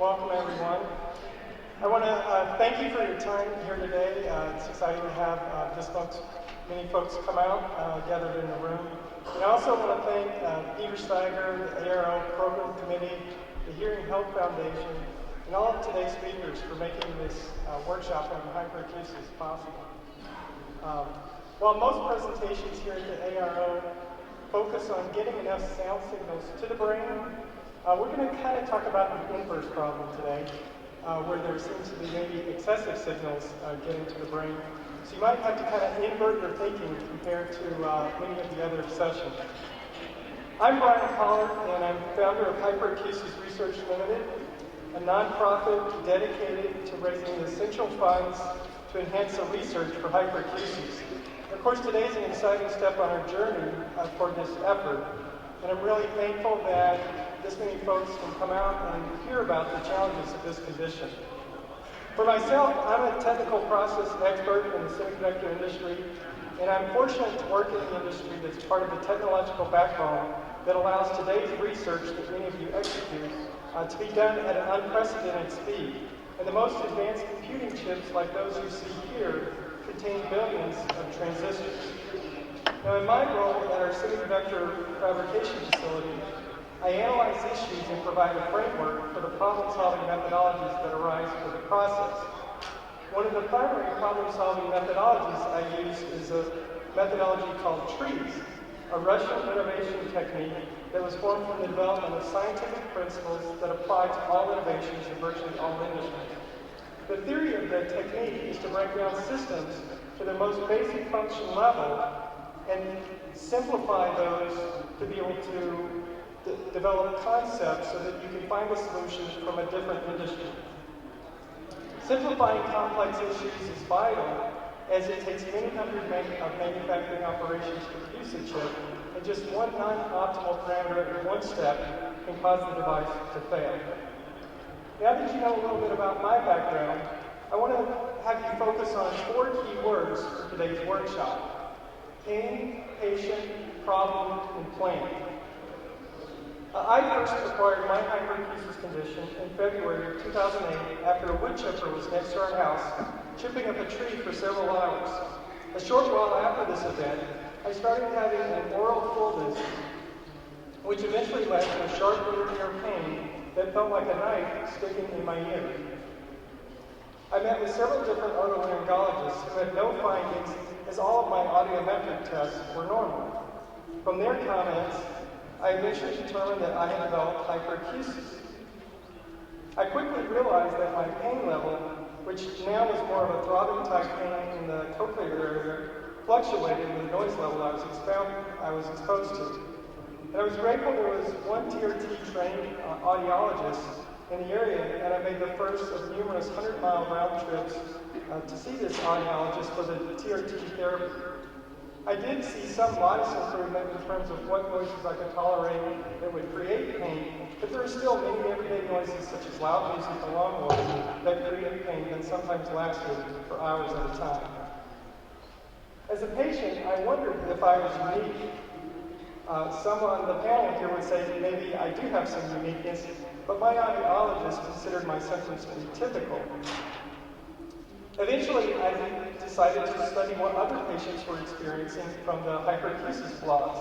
Welcome, everyone. I want to thank you for your time here today. It's exciting to have many folks come out, gathered in the room. And I also want to thank Peter Steiger, the ARO Program Committee, the Hearing Health Foundation, and all of today's speakers for making this workshop on hyperacusis possible. While most presentations here at the ARO focus on getting enough sound signals to the brain, we're going to kind of talk about the inverse problem today, where there seems to be maybe excessive signals getting to the brain. So you might have to kind of invert your thinking compared to many of the other sessions. I'm Brian Pollard, and I'm founder of Hyperacusis Research Limited, a nonprofit dedicated to raising the essential funds to enhance the research for hyperacusis. And of course, today is an exciting step on our journey toward this effort, and I'm really thankful that this many folks can come out and hear about the challenges of this condition. For myself, I'm a technical process expert in the semiconductor industry, and I'm fortunate to work in the industry that's part of the technological backbone that allows today's research that many of you execute to be done at an unprecedented speed. And the most advanced computing chips, like those you see here, contain billions of transistors. Now, in my role at our semiconductor fabrication facility, I analyze issues and provide a framework for the problem-solving methodologies that arise for the process. One of the primary problem-solving methodologies I use is a methodology called TREES, a Russian innovation technique that was formed from the development of scientific principles that apply to all innovations in virtually all industries. The theory of the technique is to break down systems to their most basic function level and simplify those to be able to develop concepts so that you can find a solution from a different industry. Simplifying complex issues is vital, as it takes many hundred of manufacturing operations to produce a chip, and just one non-optimal parameter in one step can cause the device to fail. Now that you know a little bit about my background, I want to have you focus on 4 key words for today's workshop: pain, patient, problem, and plan. I first acquired my hyperacusis condition in February of 2008 after a wood chipper was next to our house, chipping up a tree for several hours. A short while after this event, I started having an oral fullness, which eventually led to a sharp inner ear pain that felt like a knife sticking in my ear. I met with several different otolaryngologists who had no findings, as all of my audiometric tests were normal. From their comments, I eventually determined that I had developed hyperacusis. I quickly realized that my pain level, which now was more of a throbbing type pain in the cochlear area, fluctuated with the noise level I was exposed to. And I was grateful there was one TRT trained audiologist in the area, and I made the first of numerous 100-mile round trips to see this audiologist for the TRT therapy. I did see some modest improvement in terms of what noises I could tolerate that would create pain, but there are still many everyday noises such as loud music and long noises that create pain that sometimes lasted for hours at a time. As a patient, I wondered if I was unique. Some on the panel here would say that maybe I do have some uniqueness, but my audiologist considered my symptoms to be typical. Eventually, I decided to study what other patients were experiencing from the hyperacusis blogs.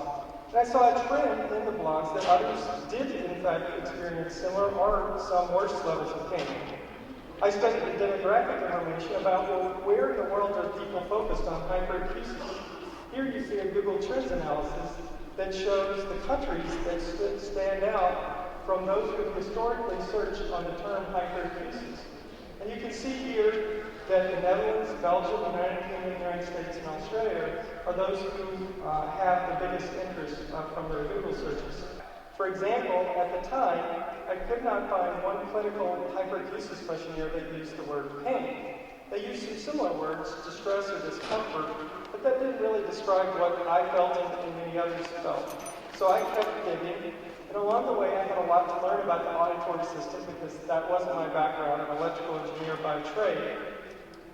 And I saw a trend in the blogs that others did, in fact, experience similar or some worse levels of pain. I studied the demographic information about, well, where in the world are people focused on hyperacusis? Here you see a Google Trends analysis that shows the countries that stand out from those who have historically searched on the term hyperacusis. And you can see here that the Netherlands, Belgium, the United Kingdom, the United States, and Australia are those who have the biggest interest from their Google searches. For example, at the time, I could not find one clinical hyperacusis questionnaire that used the word pain. They used some similar words, distress or discomfort, but that didn't really describe what I felt and many others felt. So I kept digging, and along the way I had a lot to learn about the auditory system because that wasn't my background. I'm an electrical engineer by trade.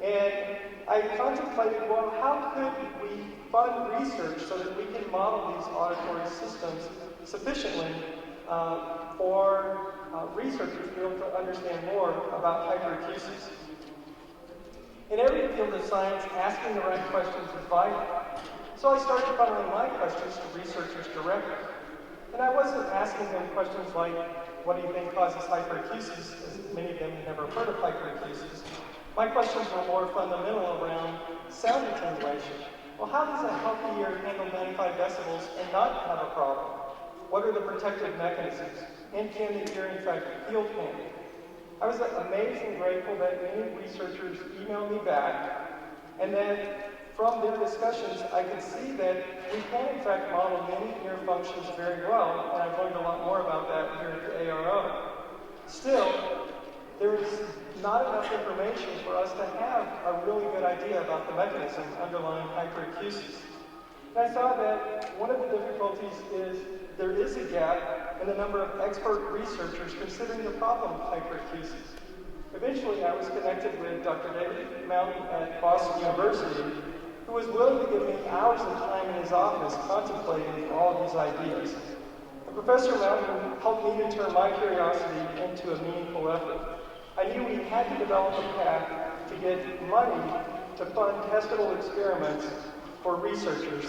And I contemplated, well, how could we fund research so that we can model these auditory systems sufficiently for researchers to be able to understand more about hyperacusis. In every field of science, asking the right questions is vital. So I started funneling my questions to researchers directly. And I wasn't asking them questions like, what do you think causes hyperacusis, as many of them had never heard of hyperacusis. My questions were more fundamental around sound attenuation. Well, how does a healthy ear handle 95 decibels and not have a problem? What are the protective mechanisms? And can the ear, in fact, feel pain? I was amazed and grateful that many researchers emailed me back, and then from their discussions, I could see that we can, in fact, model many ear functions very well, and I've learned a lot more about that here at the ARO. Still, there is not enough information for us to have a really good idea about the mechanism underlying hyperacusis. And I saw that one of the difficulties is there is a gap in the number of expert researchers considering the problem of hyperacusis. Eventually, I was connected with Dr. David Mountain at Boston University, who was willing to give me hours of time in his office contemplating all of these ideas. And Professor Mountain helped me to turn my curiosity into a meaningful effort. I knew we had to develop a path to get money to fund testable experiments for researchers.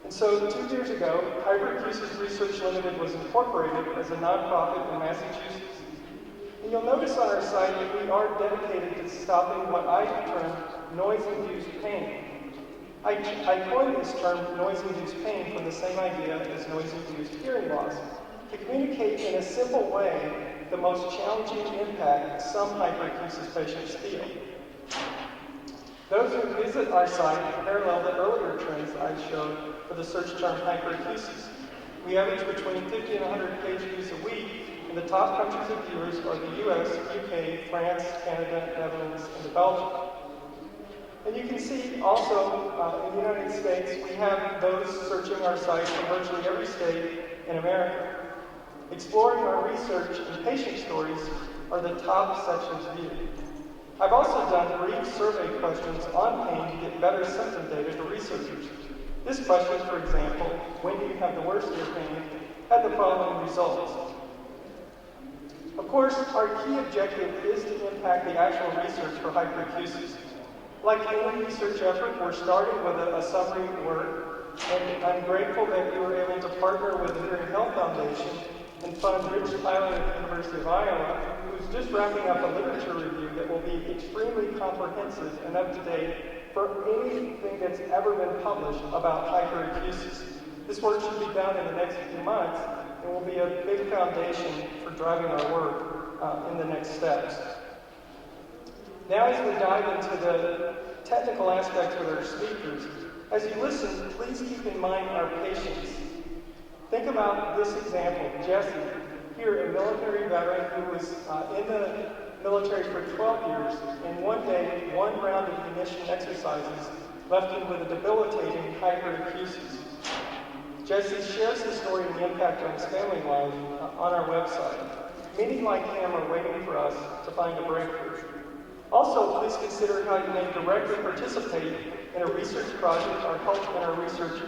And so 2 years ago, Hyperacusis Research Limited was incorporated as a nonprofit in Massachusetts. And you'll notice on our site that we are dedicated to stopping what I term noise-induced pain. I coined this term noise-induced pain from the same idea as noise-induced hearing loss, to communicate in a simple way the most challenging impact some hyperacusis patients feel. Those who visit our site parallel the earlier trends I showed for the search term hyperacusis. We average between 50 and 100 page views a week, and the top countries of viewers are the US, UK, France, Canada, Netherlands, and Belgium. And you can see also in the United States, we have those searching our site in virtually every state in America. Exploring our research and patient stories are the top sections viewed. I've also done brief survey questions on pain to get better symptom data to researchers. This question, for example, when do you have the worst ear pain, had the following results. Of course, our key objective is to impact the actual research for hyperacusis. Like any research effort, we're starting with a summary work, and I'm grateful that we were able to partner with the Hearing Health Foundation and fund Rich Tyler at the University of Iowa, who's just wrapping up a literature review that will be extremely comprehensive and up-to-date for anything that's ever been published about hyperacusis. This work should be done in the next few months and will be a big foundation for driving our work in the next steps. Now as we dive into the technical aspects with our speakers, as you listen, please keep in mind our patients. Think about this example, Jesse, here a military veteran who was in the military for 12 years, and one day, one round of munition exercises left him with a debilitating hyperacusis. Jesse shares his story and the impact on his family life on our website. Many like him are waiting for us to find a breakthrough. Also, please consider how you may directly participate in a research project or help in our research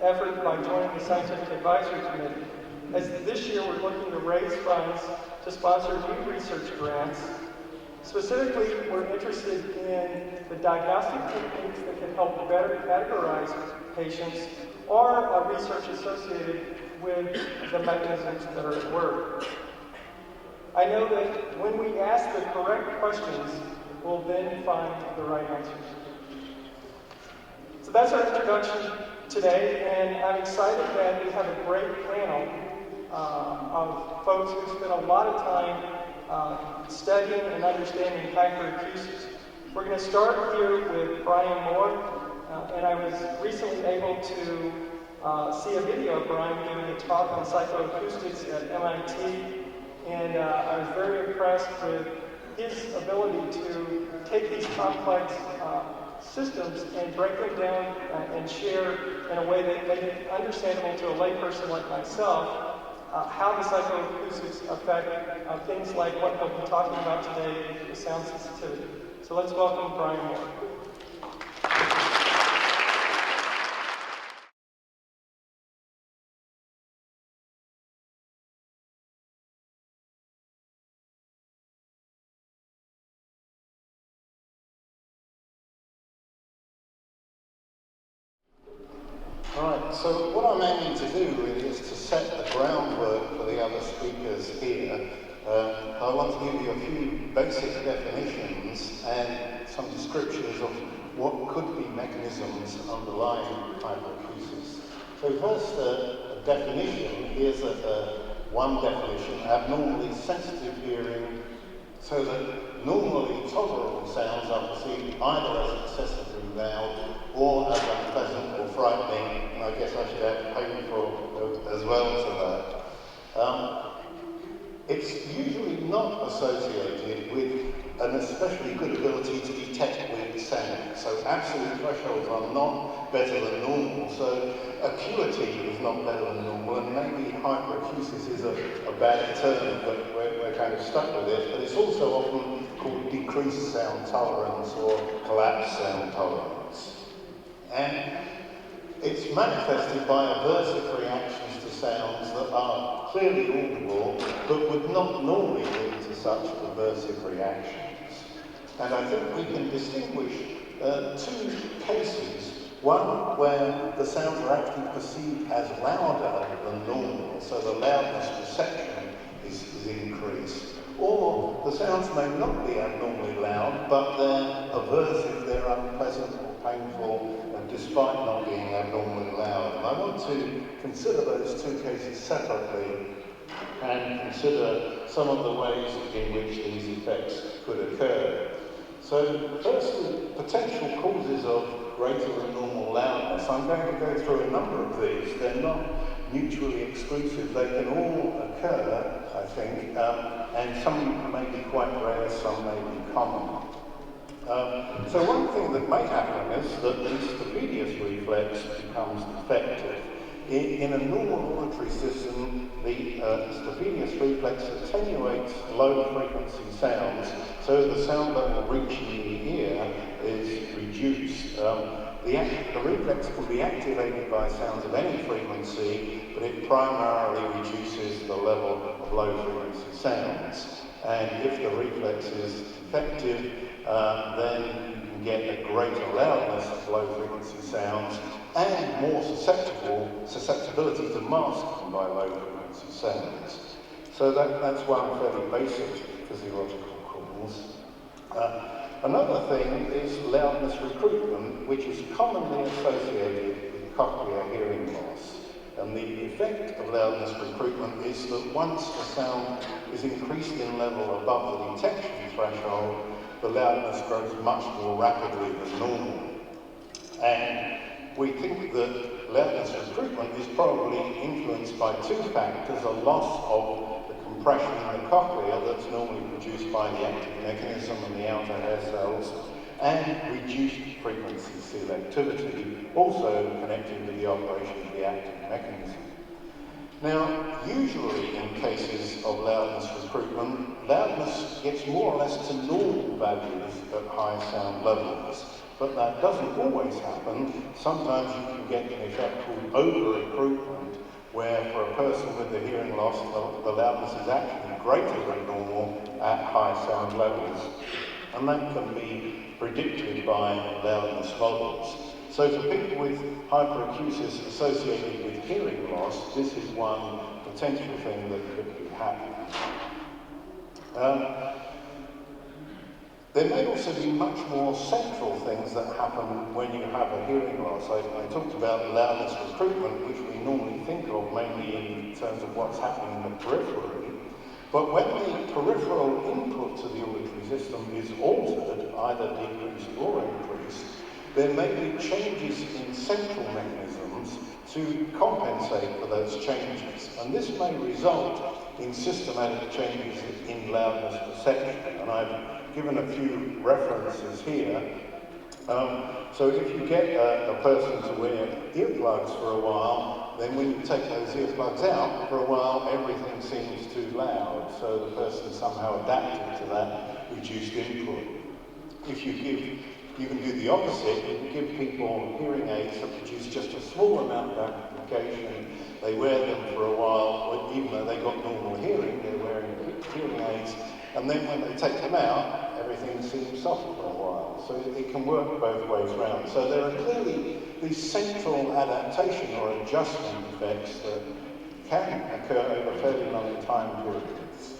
effort by joining the Scientific Advisory Committee. As this year we're looking to raise funds to sponsor new research grants. Specifically, we're interested in the diagnostic techniques that can help better categorize patients or research associated with the mechanisms that are at work. I know that when we ask the correct questions, we'll then find the right answers. So that's our introduction today, and I'm excited that we have a great panel of folks who spent a lot of time studying and understanding hyperacusis. We're going to start here with Brian Moore, and I was recently able to see a video of Brian giving a talk on psychoacoustics at MIT, and I was very impressed with his ability to take these complex systems and break them down and share in a way that made it understandable to a layperson like myself how the psychoacoustics affect things like what we'll be talking about today with sound sensitivity. So let's welcome Brian Moore. Right, so what I'm aiming to do really is to set the groundwork for the other speakers here. I want to give you a few basic definitions and some descriptions of what could be mechanisms underlying hyperacusis. So first, a definition. Here's one definition: abnormally sensitive hearing, so that normally tolerable sounds are perceived either as excessively loud or as unpleasant or frightening, and I guess I should add painful as well to that. It's usually not associated with an especially good ability to detect weird sound. So absolute thresholds are not better than normal. So acuity is not better than normal, and maybe hyperacusis is a bad term, but we're kind of stuck with it. But it's also often called decreased sound tolerance or collapsed sound tolerance. And it's manifested by aversive reactions to sounds that are clearly audible, but would not normally lead to such aversive reactions. And I think we can distinguish two cases. One where the sounds are actually perceived as louder than normal, so the loudness perception is increased. Or the sounds may not be abnormally loud, but they're aversive, they're unpleasant or painful, despite not being abnormally loud. And I want to consider those two cases separately and consider some of the ways in which these effects could occur. So firstly, potential causes of greater than normal loudness. I'm going to go through a number of these. They're not mutually exclusive. They can all occur, I think, and some may be quite rare, some may be common. So one thing that may happen is that the stapedius reflex becomes defective. In a normal auditory system, the stapedius reflex attenuates low-frequency sounds, so the sound level reaching the ear is reduced. The reflex can be activated by sounds of any frequency, but it primarily reduces the level of low-frequency sounds. And if the reflex is defective, then you can get a greater loudness of low-frequency sounds and more susceptibility to masking by low-frequency sounds. So that's one fairly basic physiological cause. Another thing is loudness recruitment, which is commonly associated with cochlear hearing loss. And the effect of loudness recruitment is that once the sound is increased in level above the detection threshold, the loudness grows much more rapidly than normal. And we think that loudness recruitment is probably influenced by two factors: a loss of the compression in the cochlea that's normally produced by the active mechanism and the outer hair cells, and reduced frequency selectivity, also connected with the operation of the active mechanism. Now, usually in cases of loudness recruitment, loudness gets more or less to normal values at high sound levels. But that doesn't always happen. Sometimes you can get an effect called over-recruitment, where for a person with a hearing loss, the loudness is actually greater than normal at high sound levels. And that can be predicted by loudness models. So for people with hyperacusis associated with hearing loss, this is one potential thing that could be happening. There may also be much more central things that happen when you have a hearing loss. I talked about loudness recruitment, which we normally think of mainly in terms of what's happening in the periphery. But when the peripheral input to the auditory system is altered, either decreased or increased, there may be changes in central mechanisms to compensate for those changes. And this may result in systematic changes in loudness perception. And I've given a few references here. So if you get a person to wear earplugs for a while, then when you take those earplugs out, for a while everything seems too loud. So the person somehow adapted to that reduced input. If you can do the opposite. You can give people hearing aids that produce just a small amount of amplification. They wear them for a while, even though they got normal hearing, they're wearing hearing aids. And then when they take them out, everything then seem soft for a while. So it can work both ways round. So there are clearly these central adaptation or adjustment effects that can occur over fairly long time periods.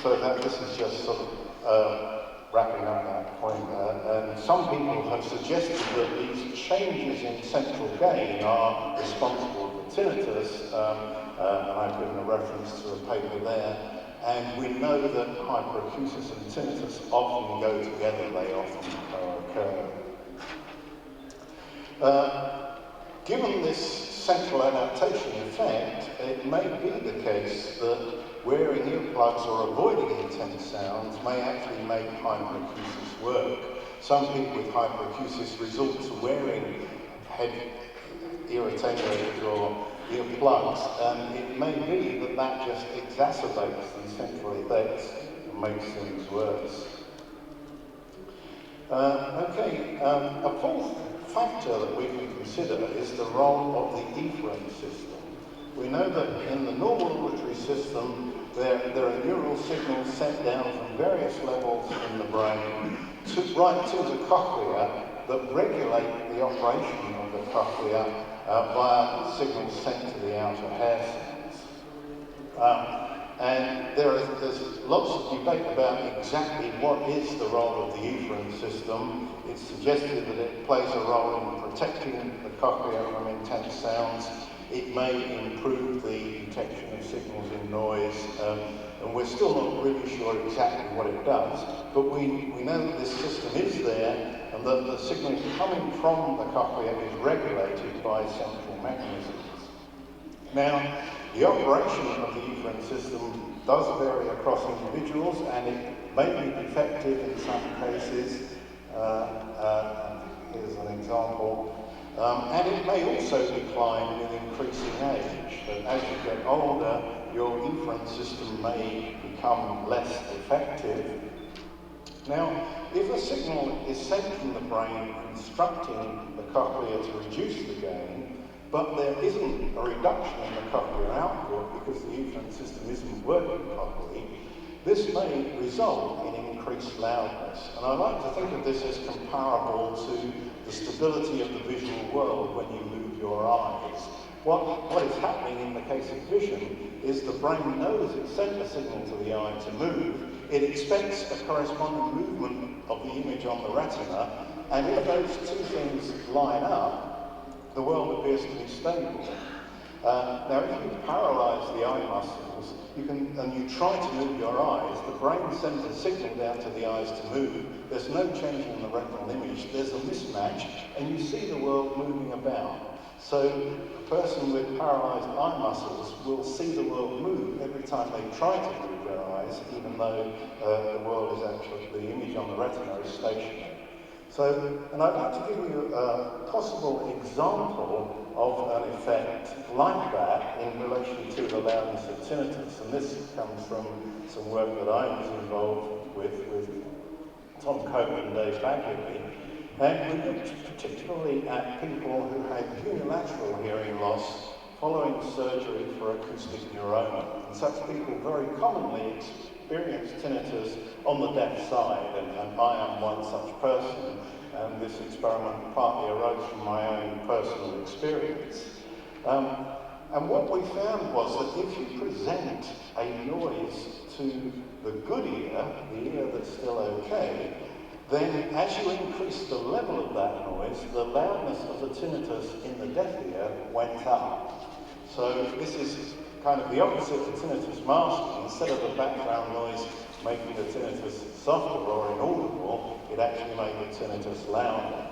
So that this is just sort of wrapping up that point there. And some people have suggested that these changes in central gain are responsible for tinnitus, and I've given a reference to a paper there. And we know that hyperacusis and tinnitus often go together, they often occur. Given this central adaptation effect, it may be the case that wearing earplugs or avoiding intense sounds may actually make hyperacusis work. Some people with hyperacusis resort to wearing head ear attenuators or earplugs, and it may be that that just exacerbates these central effects and makes things worse. A fourth factor that we can consider is the role of the efferent system. We know that in the normal auditory system, there are neural signals sent down from various levels in the brain right to the cochlea that regulate the operation of the cochlea via signals sent to the outer hair cells. And there's lots of debate about exactly what is the role of the efferent system. It's suggested that it plays a role in protecting the cochlea from intense sounds. It may improve the detection of signals in noise, and we're still not really sure exactly what it does, but we know that this system is there, and that the signal coming from the cochlea is regulated by central mechanisms. Now, the operation of the efferent system does vary across individuals, and it may be defective in some cases. Here's an example. And it may also decline with increasing age. But as you get older, your efferent system may become less effective. Now, if a signal is sent from the brain instructing the cochlea to reduce the gain, but there isn't a reduction in the cochlear output because the efferent system isn't working properly, this may result in increased loudness. And I like to think of this as comparable to the stability of the visual world when you move your eyes. What is happening in the case of vision is the brain knows it sent a signal to the eye to move. It expects a corresponding movement of the image on the retina, and if those two things line up, the world appears to be stable. Now, if you paralyze the eye muscles, and you try to move your eyes, the brain sends a signal down to the eyes to move. There's no change in the retinal image. There's a mismatch, and you see the world moving about. So a person with paralyzed eye muscles will see the world move every time they try to move their eyes, even though the world is actually, the image on the retina is stationary. So, and I'd like to give you a possible example of an effect like that in relation to the loudness of tinnitus. And this comes from some work that I was involved with Tom Copeland and Dave Bagley. And we looked particularly at people who had unilateral hearing loss following surgery for acoustic neuroma. And such people very commonly experience tinnitus on the deaf side, and I am one such person, and this experiment partly arose from my own personal experience. And what we found was that if you present a noise to the good ear, the ear that's still okay, then as you increase the level of that noise, the loudness of the tinnitus in the deaf ear went up. So this is kind of the opposite of tinnitus masking. Instead of the background noise making the tinnitus softer or inaudible, it actually made the tinnitus louder.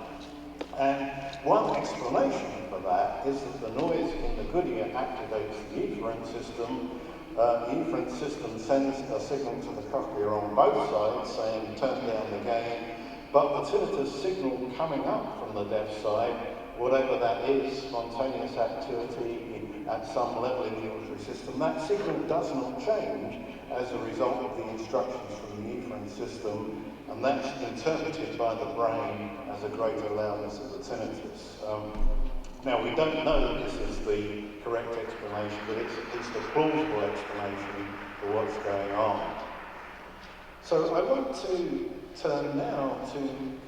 And one explanation for that is that the noise in the good ear activates the efferent system. The efferent system sends a signal to the cochlea on both sides saying turn down the gain, but the tinnitus signal coming up from the deaf side, whatever that is, spontaneous activity at some level in the auditory system, that signal does not change as a result of the instructions from the efferent system, and that's interpreted by the brain as a greater loudness of the tinnitus. Now, we don't know that this is the correct explanation, but it's at least a plausible explanation for what's going on. So I want to turn now to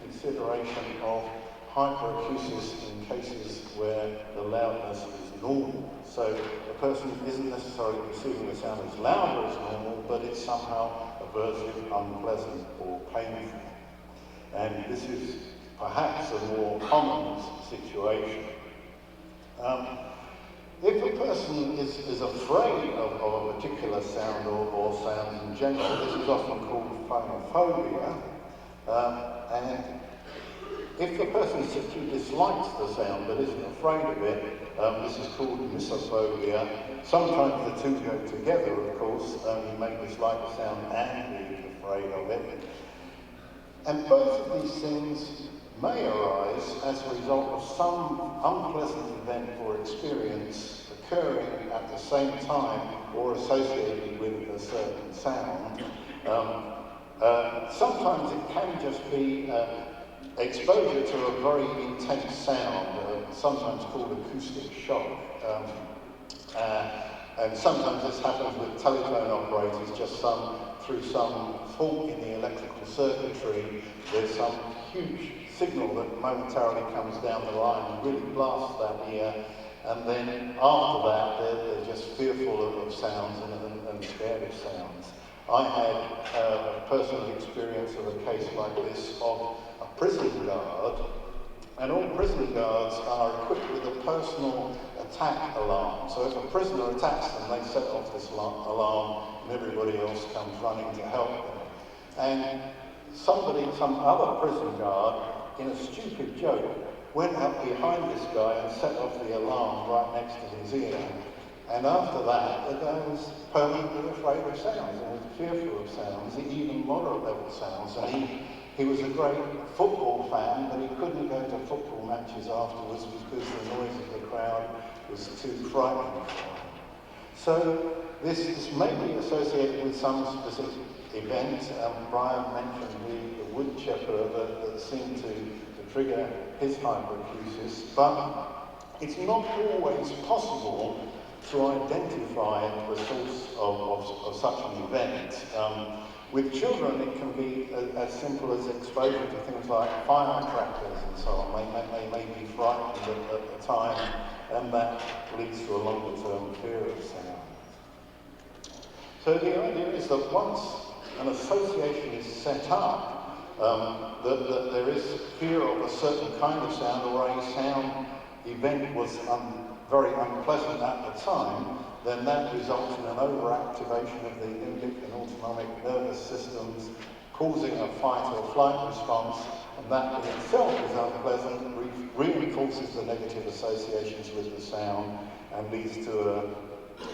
consideration of hyperacusis in cases where the loudness is normal. So the person isn't necessarily perceiving the sound as loud or as normal, but it's somehow aversive, unpleasant, or painful. And this is perhaps a more common situation. If a person is afraid of a particular sound or sounds in general, this is often called phonophobia. And if the person simply dislikes the sound but isn't afraid of it, this is called misophobia. Sometimes the two go together, of course. You may dislike the sound and be afraid of it. And both of these things may arise as a result of some unpleasant event or experience occurring at the same time or associated with a certain sound. Sometimes it can just be exposure to a very intense sound, sometimes called acoustic shock. And sometimes this happens with telephone operators, just through some fault in the electrical circuitry. There's some huge signal that momentarily comes down the line and really blasts that ear, and then after that they're just fearful of sounds and scared of sounds. I had a personal experience of a case like this of a prison guard, and all prison guards are equipped with a personal attack alarm. So if a prisoner attacks them, they set off this alarm and everybody else comes running to help them. And some other prison guard, in a stupid joke, went up behind this guy and set off the alarm right next to his ear. And after that, the guy was permanently afraid of sounds and was fearful of sounds, even moderate level sounds. And he was a great football fan, but he couldn't go to football matches afterwards because the noise of the crowd was too frightening for him. So this may be associated with some specific event. Brian mentioned the woodchipper that seemed to trigger his hyperacusis, but it's not always possible to identify the source of such an event. With children, it can be as simple as exposure to things like firecrackers and so on. They may be frightened at the time, and that leads to a longer-term fear of sound. So the idea is that once an association is set up, that there is fear of a certain kind of sound, or a sound event was very unpleasant at the time, then that results in an overactivation of the limbic and autonomic nervous systems, causing a fight or flight response, and that in itself is unpleasant, reinforces the negative associations with the sound, and leads to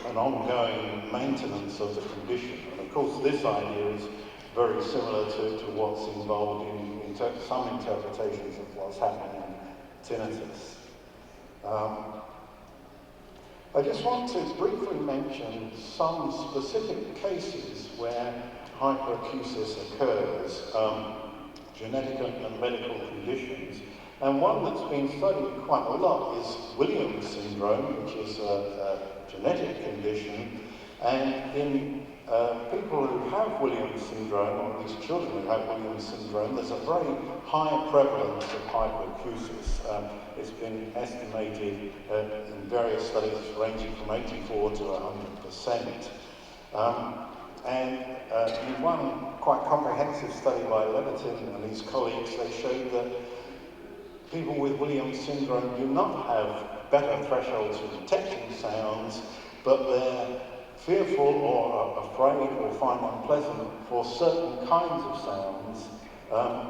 an ongoing maintenance of the condition. And of course, this idea is very similar to what's involved in some interpretations of what's happening in tinnitus. I just want to briefly mention some specific cases where hyperacusis occurs, genetic and medical conditions. And one that's been studied quite a lot is Williams syndrome, which is a genetic condition. And in people who have Williams syndrome, or at least children who have Williams syndrome, there's a very high prevalence of hyperacusis. It's been estimated in various studies ranging from 84 to 100%. And in one quite comprehensive study by Levitin and his colleagues, they showed that people with Williams syndrome do not have better thresholds for detecting sounds, but they're fearful or afraid or find unpleasant for certain kinds of sounds.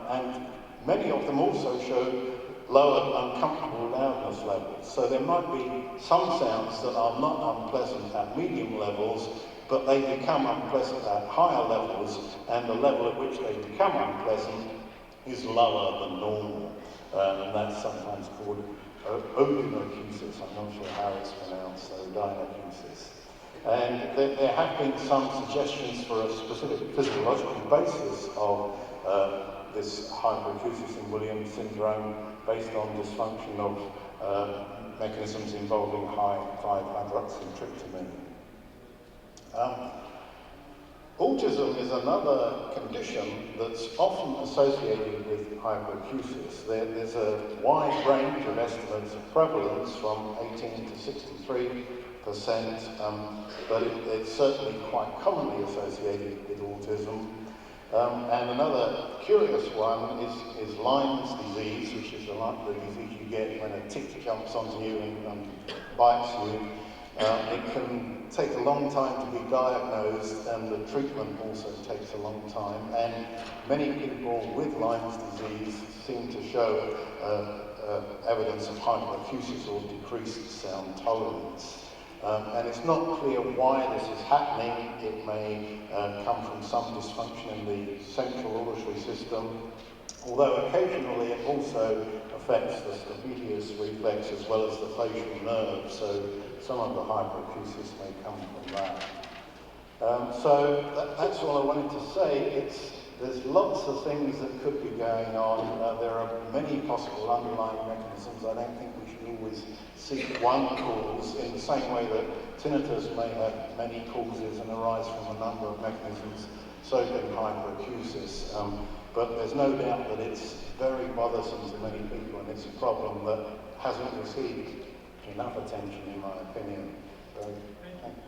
And many of them also show lower uncomfortable loudness levels. So there might be some sounds that are not unpleasant at medium levels, but they become unpleasant at higher levels, and the level at which they become unpleasant is lower than normal. And that's sometimes called odinoacusis. I'm not sure how it's pronounced, odinoacusis. And there have been some suggestions for a specific physiological basis of this hyperacusis in Williams syndrome based on dysfunction of mechanisms involving high 5-hydroxytryptamine. Autism is another condition that's often associated with hyperacusis. There's a wide range of estimates of prevalence from 18 to 63%, but it's certainly quite commonly associated with autism. And another curious one is Lyme's disease, which is the disease you get when a tick jumps onto you and bites you. It can take a long time to be diagnosed, and the treatment also takes a long time. And many people with Lyme's disease seem to show evidence of hyperacusis or decreased sound tolerance. And it's not clear why this is happening. It may come from some dysfunction in the central auditory system, although occasionally it also affects the stapedius reflex as well as the facial nerve, so some of the hyperacusis may come from that. So that's all I wanted to say. There's lots of things that could be going on. There are many possible underlying mechanisms. I don't think we should always seek one cause in the same way that tinnitus may have many causes and arise from a number of mechanisms, so can hyperacusis. But there's no doubt that it's very bothersome to many people, and it's a problem that hasn't received enough attention, in my opinion. So, thank you.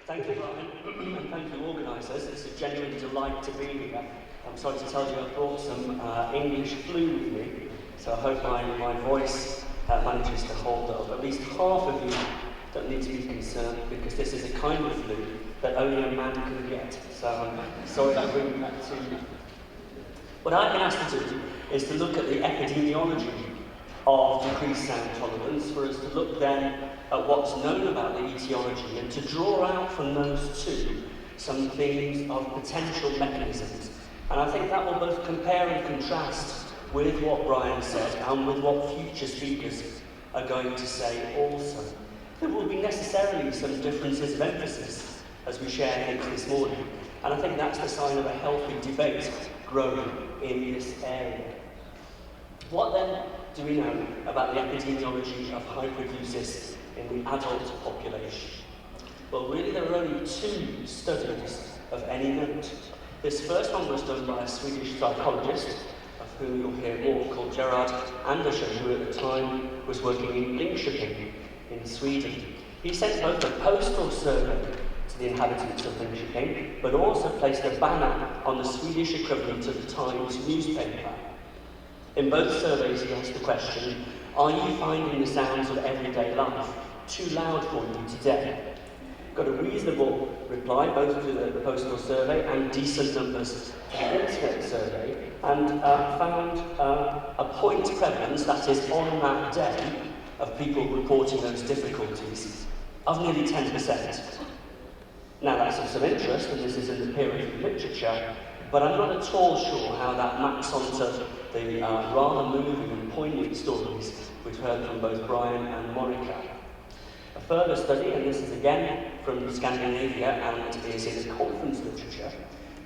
Thank you, Brian, and thank you, organisers. It's a genuine delight to be here. I'm sorry to tell you I've brought some English flu with me, so I hope my voice manages to hold up. At least half of you don't need to be concerned, because this is a kind of flu that only a man can get. So I'm sorry about bringing that to you. What I've been asked to do is to look at the epidemiology of decreased sound tolerance, for us to look then at what's known about the etiology and to draw out from those two some themes of potential mechanisms. And I think that will both compare and contrast with what Brian said and with what future speakers are going to say also. There will be necessarily some differences of emphasis as we share things this morning, and I think that's the sign of a healthy debate growing in this area. What then do we know about the epidemiology of hyperacusis in the adult population? Well, really there are only two studies of any note. This first one was done by a Swedish psychologist, of whom you'll hear more, called Gerard Andersson, who at the time was working in Linköping in Sweden. He sent both a postal survey to the inhabitants of Linköping, but also placed a banner on the Swedish equivalent of the Times newspaper. In both surveys he asked the question, are you finding the sounds of everyday life too loud for you today? Got a reasonable reply both to the postal survey and decent numbers for the internet survey, and found a point prevalence, that is on that day, of people reporting those difficulties of nearly 10%. Now that's of some interest, and this is in the peer-reviewed literature, but I'm not at all sure how that maps onto the rather moving and poignant stories we've heard from both Brian and Monica. A further study, and this is again from Scandinavia and is in the conference literature,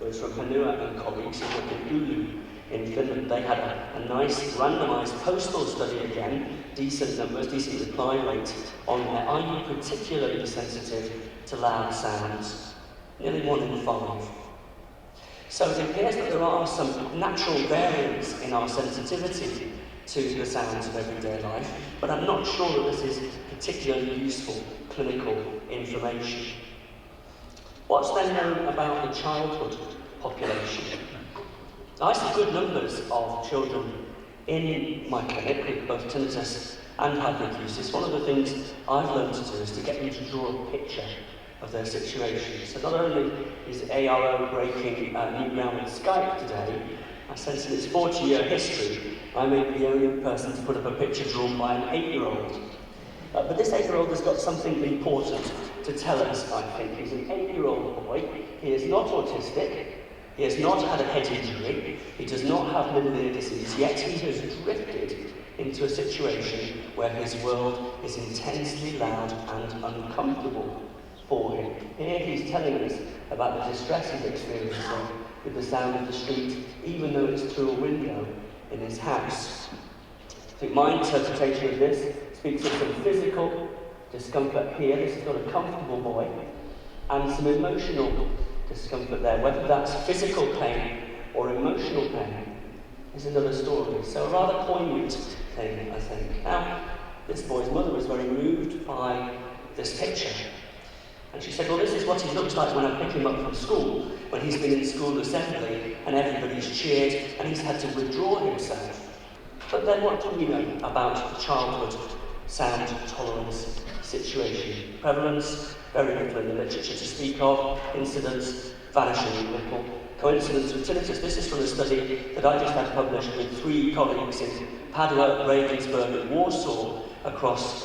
was from Hanua and colleagues who work in Oulu in Finland. They had a nice randomised postal study again, decent numbers, decent reply rate on there. Are you particularly sensitive to loud sounds? Nearly 1 in 5. So it appears that there are some natural variants in our sensitivity to the sounds of everyday life, but I'm not sure that this is particularly useful clinical information. What's then known about the childhood population? I see good numbers of children in my clinic with both tinnitus and hyperacusis. One of the things I've learned to do is to get them to draw a picture of their situation. So not only is ARO breaking new ground with Skype today, I sense in its 40-year history, I may be the only person to put up a picture drawn by an 8-year-old. But this 8-year-old has got something important to tell us, I think. He's an 8-year-old boy. He is not autistic, He has not had a head injury, he does not have middle ear disease, yet he has drifted into a situation where his world is intensely loud and uncomfortable for him. Here he's telling us about the distress he's experiencing with the sound of the street, even though it's through a window in his house. I think my interpretation of this speaks of some physical discomfort here. This is not a comfortable boy, and some emotional discomfort there. Whether that's physical pain or emotional pain is another story. So a rather poignant thing, I think. Now, this boy's mother was very moved by this picture. And she said, well, this is what he looks like when I pick him up from school, when he's been in school assembly and everybody's cheered and he's had to withdraw himself. But then what do we know about the childhood sound tolerance situation? Prevalence, very little in the literature to speak of. Incidence, vanishing little. Coincidence with tinnitus. This is from a study that I just had published with 3 colleagues in Padua, Regensburg and Warsaw across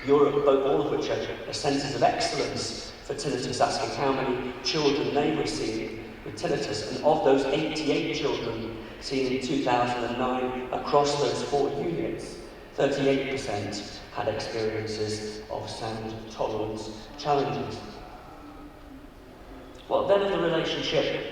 Europe, all of which are centres of excellence for tinnitus, asking how many children they were seeing with tinnitus. And of those 88 children seen in 2009 across those 4 units, 38% had experiences of sound tolerance challenges. What then of the relationship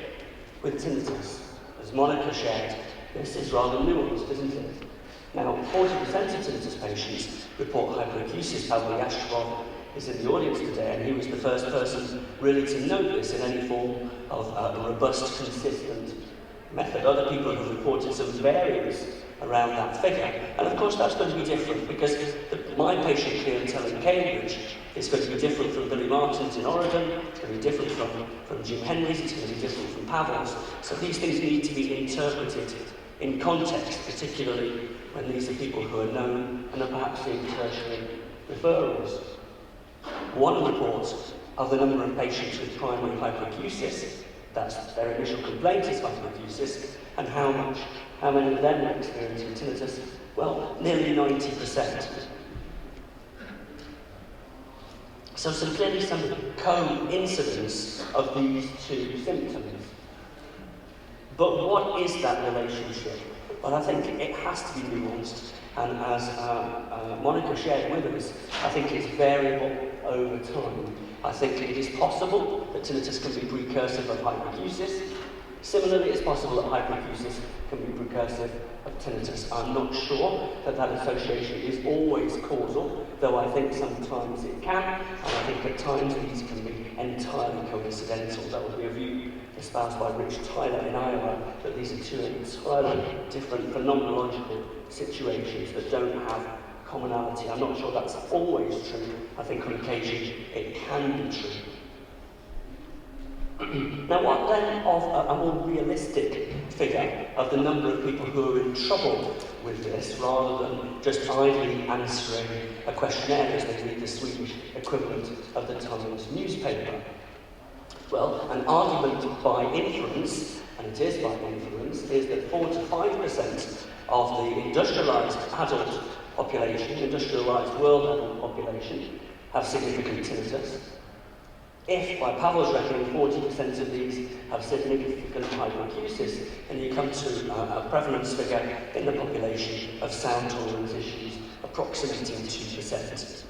with tinnitus? As Monica shared, this is rather nuanced, isn't it? Now, 40% of tinnitus patients report hyperacusis. Pavli Ashtrov is in the audience today, and he was the first person really to note this in any form of a robust, consistent method. Other people have reported some variance around that figure. And of course, that's going to be different because my patient clientele in Cambridge is going to be different from Billy Martin's in Oregon, it's going to be different from Jim Henry's, it's going to be different from Pavel's. So these things need to be interpreted in context, particularly when these are people who are known and are perhaps seeing tertiary referrals. One report of the number of patients with primary hyperacusis, that's their initial complaint is hyperacusis, and how many of them are experiencing tinnitus? Well, nearly 90%. So clearly some coincidence of these 2 symptoms. But what is that relationship? Well, I think it has to be nuanced, and as Monica shared with us, I think it's variable over time. I think it is possible that tinnitus can be precursive of hyperacusis. Similarly, it's possible that hyperacusis can be precursive of tinnitus. I'm not sure that that association is always causal, though I think sometimes it can, and I think at times these can be entirely coincidental. That would be a view espoused by Rich Tyler in Iowa, that these are 2 entirely different phenomenological situations that don't have commonality. I'm not sure that's always true. I think on occasion it can be true. Now, what then of a more realistic figure of the number of people who are in trouble with this, rather than just idly answering a questionnaire as they read the Swedish equivalent of the Times newspaper? Well, an argument by inference, and it is by inference, is that 4 to 5% of the industrialised adult population, industrialised world adult population, have significant tinnitus. If, by Pavel's reckoning, 40% of these have significant hyperacusis, then you come to a prevalence figure in the population of sound tolerance issues approximating 2%.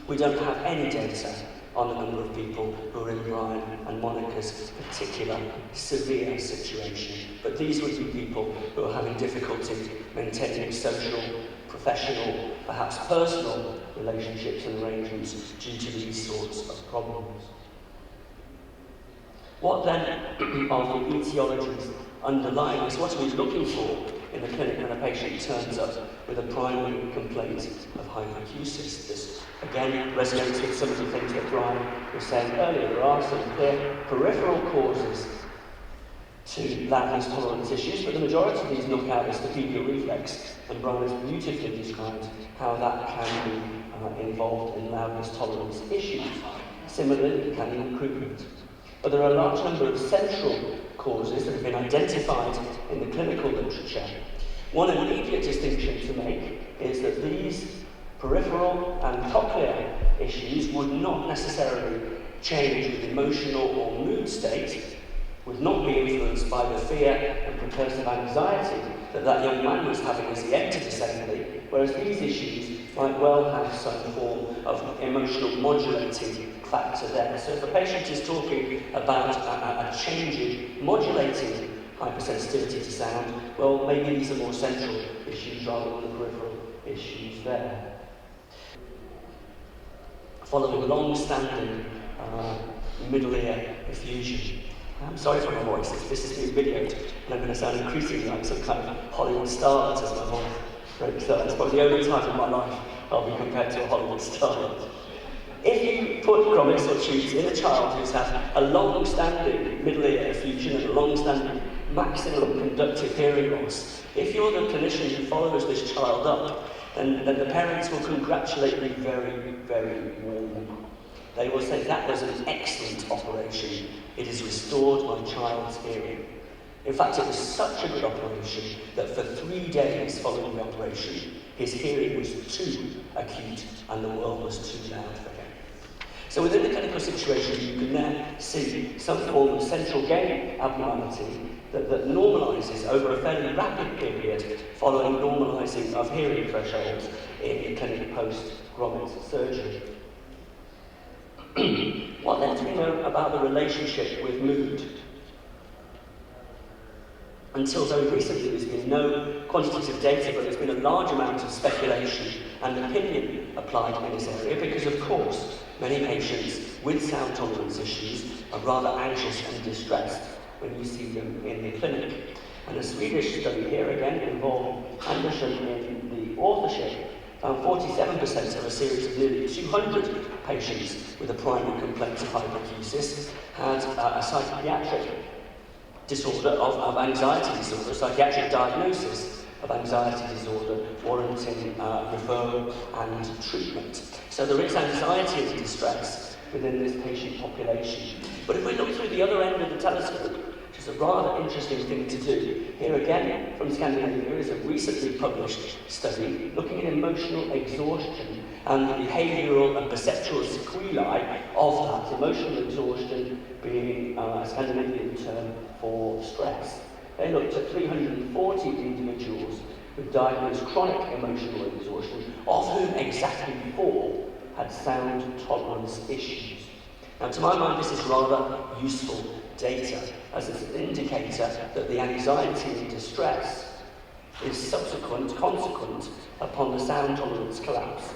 We don't have any data on the number of people who are in Brian and Monica's particular severe situation, but these would be people who are having difficulty maintaining social, professional, perhaps personal relationships and arrangements due to these sorts of problems. What then are the etiologies underlying this? What are we looking for in the clinic when a patient turns up with a primary complaint of hyperacusis? This again resonates with some of the things that Brian was saying earlier. There are some clear peripheral causes to loudness tolerance issues, but the majority of these knock out vestibular reflex, and Brian has beautifully described how that can be involved in loudness tolerance issues. Similarly, it can in recruitment. But there are a large number of central causes that have been identified in the clinical literature. One immediate distinction to make is that these peripheral and cochlear issues would not necessarily change with emotional or mood state, would not be influenced by the fear and precursive anxiety that that young man was having as he entered assembly, whereas these issues might well have some form of emotional modulating factor there. So if a patient is talking about a changing, modulating hypersensitivity to sound, well, maybe these are more central issues rather than the peripheral issues there. Following long-standing middle ear effusion. I'm sorry for my voice, this is being videoed, and I'm going to sound increasingly like some kind of Hollywood star as my voice breaks up. It's probably the only time in my life I'll be compared to a Hollywood star. If you put grommets or tubes in a child who's had a long-standing middle ear effusion and a long-standing maximum conductive hearing loss, if you're the clinician who follows this child up, then the parents will congratulate you very, very warmly. They will say, that was an excellent operation. It has restored my child's hearing. In fact, it was such a good operation that for 3 days following the operation, his hearing was too acute and the world was too loud for him. So within the clinical situation, you can now see some form of central gain abnormality that normalises over a fairly rapid period following normalising of hearing thresholds in clinic post-grommet surgery. What then do we know about the relationship with mood? Until very recently, there's been no quantitative data, but there's been a large amount of speculation and opinion applied in this area because, of course, many patients with sound tolerance issues are rather anxious and distressed when you see them in the clinic. And a Swedish study here, again, involved Andersson in the authorship, found 47% of a series of nearly 200 patients with a primary complaint of hyperacusis had a psychiatric disorder of anxiety disorder, psychiatric diagnosis of anxiety disorder warranting referral and treatment. So there is anxiety and distress within this patient population. But if we look through the other end of the telescope, which is a rather interesting thing to do, here again from Scandinavia is a recently published study looking at emotional exhaustion and the behavioural and perceptual sequelae of that, emotional exhaustion being a Scandinavian term for stress. They looked at 340 individuals with diagnosed chronic emotional exhaustion, of whom exactly 4 had sound tolerance issues. Now, to my mind, this is rather useful data, as it's an indicator that the anxiety and distress is consequent upon the sound tolerance collapse,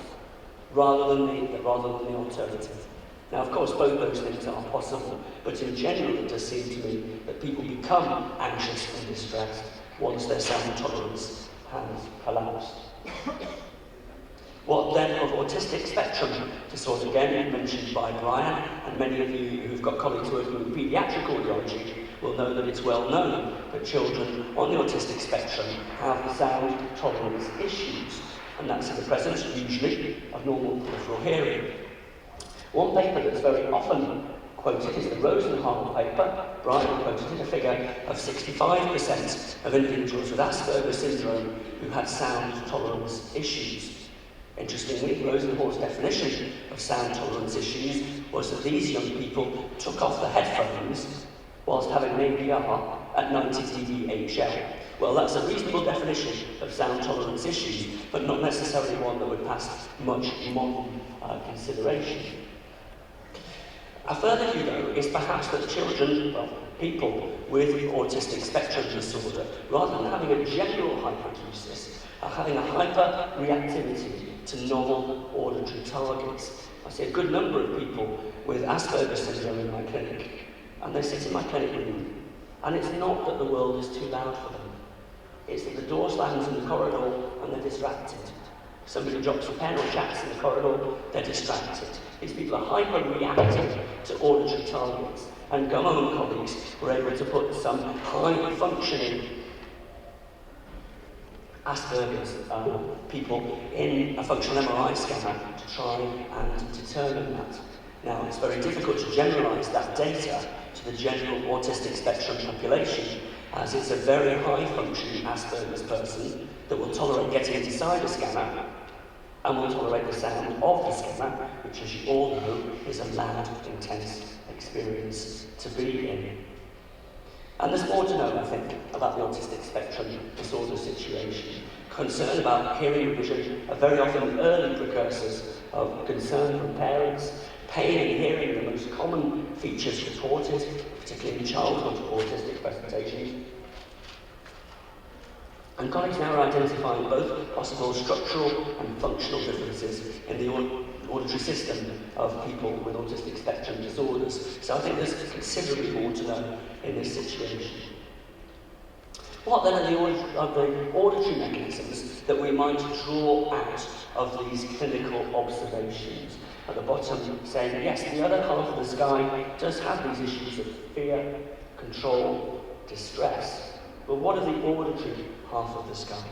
rather than the alternative. Now, of course, both those things are possible, but in general, it does seem to me that people become anxious and distressed once their sound tolerance has collapsed. What then of autistic spectrum disorder? Again, mentioned by Brian, and many of you who've got colleagues working with paediatric audiology will know that it's well known that children on the autistic spectrum have sound tolerance issues, and that's in the presence, usually, of normal peripheral hearing. One paper that's very often quoted is the Rosenhall paper. Brian quoted a figure of 65% of individuals with Asperger's syndrome who had sound tolerance issues. Interestingly, Rosenhall's definition of sound tolerance issues was that these young people took off the headphones whilst having an ADR at 90 dBHL. Well, that's a reasonable definition of sound tolerance issues, but not necessarily one that would pass much modern consideration. A further view, though, is perhaps that children, people with autistic spectrum disorder, rather than having a general hyperacusis, are having a hyper-reactivity to novel auditory targets. I see a good number of people with Asperger's syndrome in my clinic, and they sit in my clinic room, and it's not that the world is too loud for them. It's that the door slams in the corridor and they're distracted. Somebody drops a pen or chats in the corridor, they're distracted. These people are hyper-reactive to auditory targets, and Gummo colleagues were able to put some high-functioning Asperger's people in a functional MRI scanner to try and determine that. Now, it's very difficult to generalise that data to the general autistic spectrum population, as it's a very high-functioning Asperger's person that will tolerate getting inside a scanner and will tolerate the sound of the scanner, which, as you all know, is a loud, intense experience to be in. And there's more to know, I think, about the autistic spectrum disorder situation. Concern about hearing and vision are very often the early precursors of concern from parents. Pain and hearing are the most common features reported, particularly in childhood autistic presentations. And colleagues now are identifying both possible structural and functional differences in the auditory system of people with autistic spectrum disorders. So I think there's considerably more to know in this situation. What then are the auditory mechanisms that we might draw out of these clinical observations? At the bottom saying, yes, the other half of the sky does have these issues of fear, control, distress. But what are the auditory half of the sky?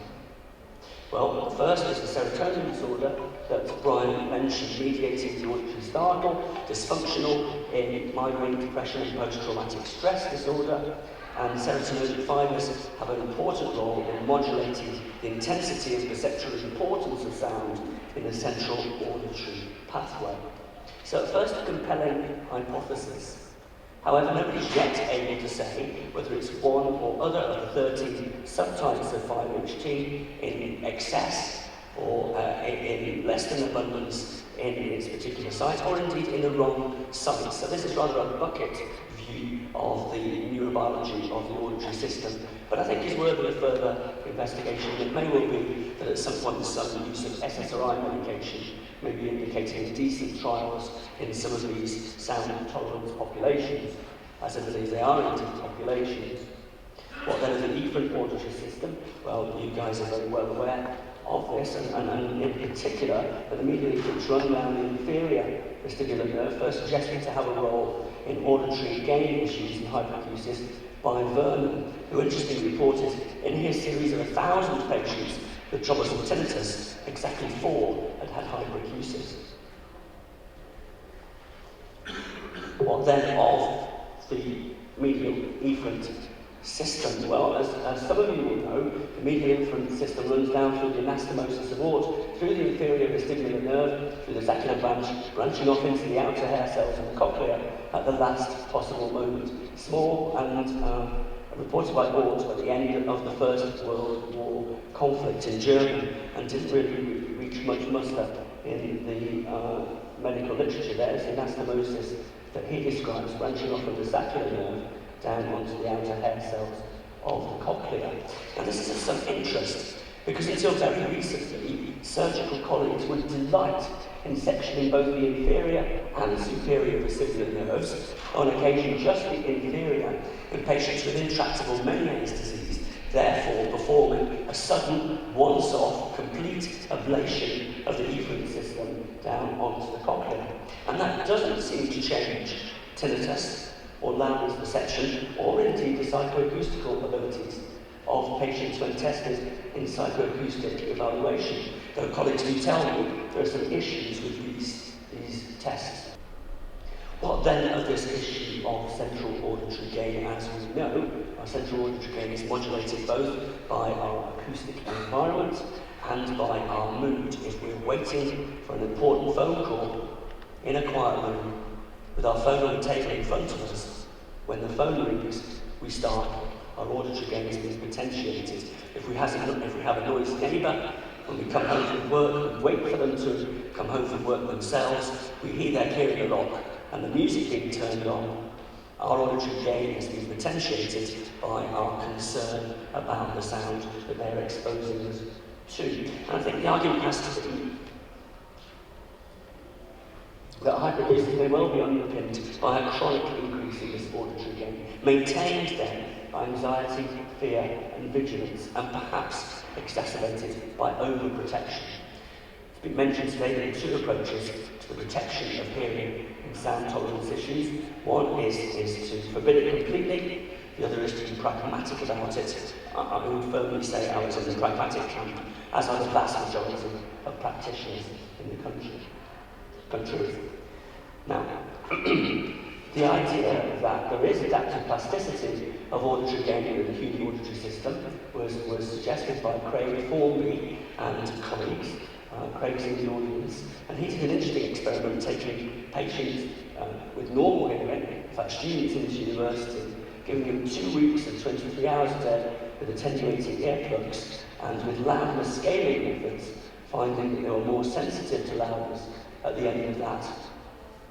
Well, the first is the serotonin disorder that Brian mentioned, mediating the auditory startle, dysfunctional in migraine, depression and post-traumatic stress disorder. And serotonin fibers have an important role in modulating the intensity and perceptual importance of sound in the central auditory pathway. So at first, a compelling hypothesis. However, nobody's yet able to say whether it's one or other of the 13 subtypes of 5-HT in excess or in less than abundance in its particular site, or indeed in the wrong site. So this is rather a bucket view of the neurobiology of the auditory system, but I think is worthy of further investigation. It may well be that at some point some use of SSRI medication may be indicating decent trials in some of these sound tolerance populations, as I believe they are indeed populations. What then is an efferent auditory system? Well, you guys are very well aware of this, and in particular, that the medial efferents run down the inferior vestibular nerve, first suggested to have a role in auditory gain issues in hyperacusis by Vernon, who interestingly reported in his series of 1,000 patients with troublesome tinnitus, exactly 4 had had hyperacusis. What then of the medial efferent system? Well, as some of you will know, the medial efferent system runs down through the anastomosis of aort, through the inferior vestibular nerve, through the saccular branch, branching off into the outer hair cells of the cochlea at the last possible moment. Small and reported by Aort at the end of the First World War conflict in Germany, and didn't really reach much muster in the medical literature. There's the anastomosis that he describes, branching off from the saccular nerve down onto the outer hair cells of the cochlea. Now this is of some interest because until very recently, surgical colleagues would delight in sectioning both the inferior and superior vestibular nerves, on occasion just the inferior, in patients with intractable Meniere's disease, therefore performing a sudden, once-off, complete ablation of the efferent system down onto the cochlea. And that doesn't seem to change tinnitus or loudness perception, or indeed the psychoacoustical abilities of patients when tested in psychoacoustic evaluation. Though colleagues do tell me there are some issues with these tests. What then of this issue of central auditory gain? As we know, our central auditory gain is modulated both by our acoustic environment and by our mood. If we're waiting for an important phone call in a quiet room with our phone on the table in front of us, when the phone rings, we startle. Our auditory gain is being potentiated. If we have a noisy neighbour, when we come home from work, we wait for them to come home from work themselves, we hear their hearing a lock, and the music being turned on, our auditory gain has been potentiated by our concern about the sound that they're exposing us to. And I think the argument has to be that hyperacusis may well be underpinned by a chronic increase in this auditory gain, maintained then by anxiety, fear and vigilance, and perhaps exacerbated by overprotection. It's been mentioned today that there are 2 approaches to the protection of hearing in sound tolerance issues. One is to forbid it completely, the other is to be pragmatic about it. I would firmly say I was in the pragmatic camp, as are the vast majority of practitioners in the country. Now, the idea that there is adaptive plasticity of auditory gain in the human auditory system was suggested by Craig Formby and colleagues. Craig's in the audience, and he did an interesting experiment taking patients with normal hearing, in fact students in his university, giving them 2 weeks and 23 hours a day with attenuating earplugs and with loudness scaling methods, finding that they were more sensitive to loudness at the end of that.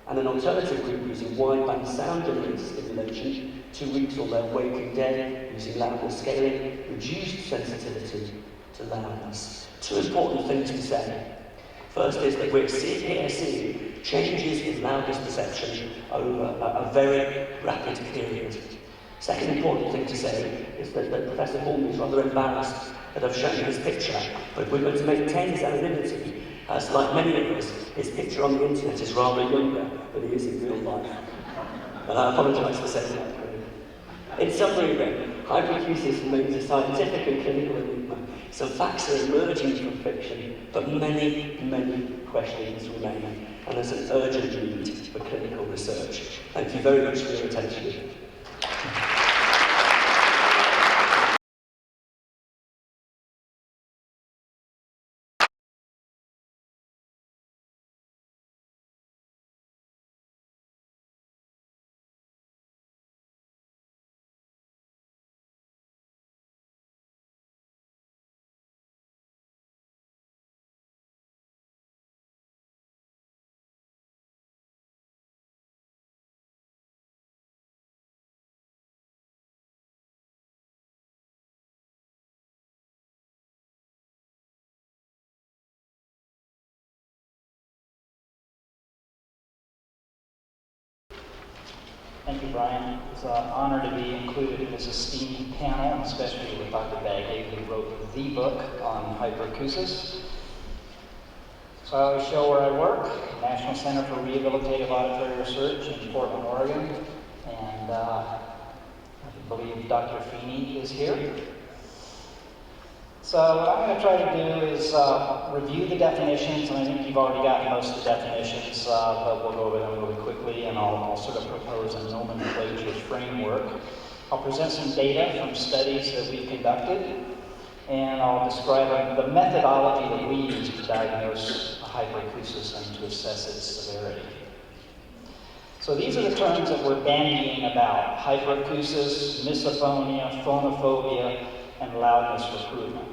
And an alternative group using wideband sound domain stimulation, 2 weeks on their waking day using loudness scaling, reduced sensitivity to loudness. 2 important things to say. First is that we're seeing changes in loudness perception over a very rapid period. Second important thing to say is that Professor Hornby is rather embarrassed that I've shown you this picture, but if we're going to maintain his anonymity, as like many of us, his picture on the internet is rather younger than he is in real life. And I apologise for saying that. In summary then, hyperacusis remains a scientific and clinical enigma. Some facts are emerging from fiction, but many, many questions remain. And there's an urgent need for clinical research. Thank you very much for your attention. Thank you, Brian. It's an honor to be included in this esteemed panel, especially with Dr. Bagley, who wrote the book on hyperacusis. So I always show where I work, National Center for Rehabilitative Auditory Research in Portland, Oregon. And I believe Dr. Feeney is here. So what I'm going to try to do is review the definitions, and I think you've already gotten most of the definitions, but we'll go over them really quickly, and I'll sort of propose a nomenclature framework. I'll present some data from studies that we've conducted, and I'll describe the methodology that we use to diagnose hyperacusis and to assess its severity. So these are the terms that we're bandying about: hyperacusis, misophonia, phonophobia, and loudness recruitment.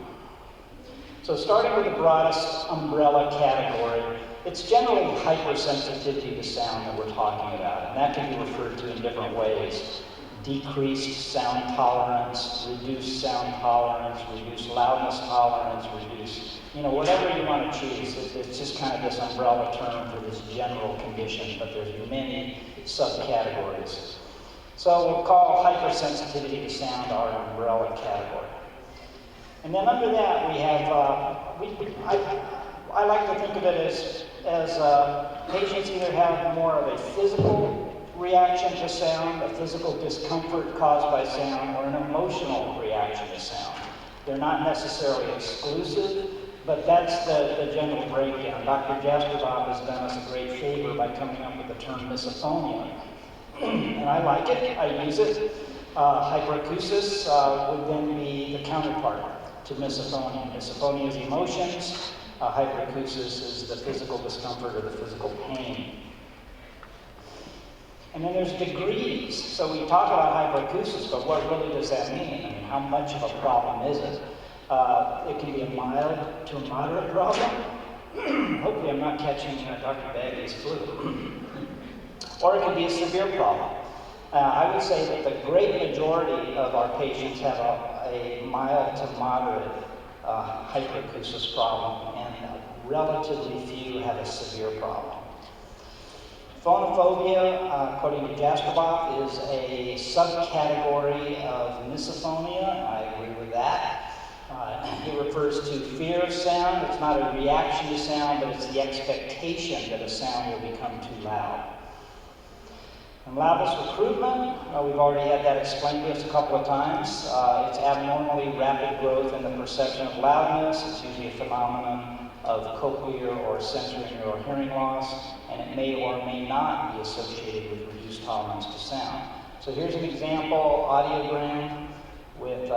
So starting with the broadest umbrella category, it's generally hypersensitivity to sound that we're talking about, and that can be referred to in different ways. Decreased sound tolerance, reduced sound tolerance, reduced loudness tolerance, reduced, whatever you want to choose. It's just kind of this umbrella term for this general condition, but there's many subcategories. So we'll call hypersensitivity to sound our umbrella category. And then under that we have, I like to think of it as patients either have more of a physical reaction to sound, a physical discomfort caused by sound, or an emotional reaction to sound. They're not necessarily exclusive, but that's the general breakdown. Dr. Jasperbob has done us a great favor by coming up with the term misophonia. And I like it, I use it. Hyperacusis would then be the counterpart to misophonia. Misophonia is emotions, hyperacusis is the physical discomfort or the physical pain. And then there's degrees. So we talk about hyperacusis, but what really does that mean? I mean, how much of a problem is it? It can be a mild to a moderate problem. Hopefully I'm not catching Dr. Bagley's flu. Or it can be a severe problem. I would say that the great majority of our patients have a mild to moderate hyperacusis problem, and relatively few have a severe problem. Phonophobia, according to Jasperbob, is a subcategory of misophonia. I agree with that. It refers to fear of sound. It's not a reaction to sound, but it's the expectation that a sound will become too loud. And loudness recruitment, we've already had that explained to us a couple of times. It's abnormally rapid growth in the perception of loudness. It's usually a phenomenon of cochlear or sensory or hearing loss, and it may or may not be associated with reduced tolerance to sound. So here's an example audiogram with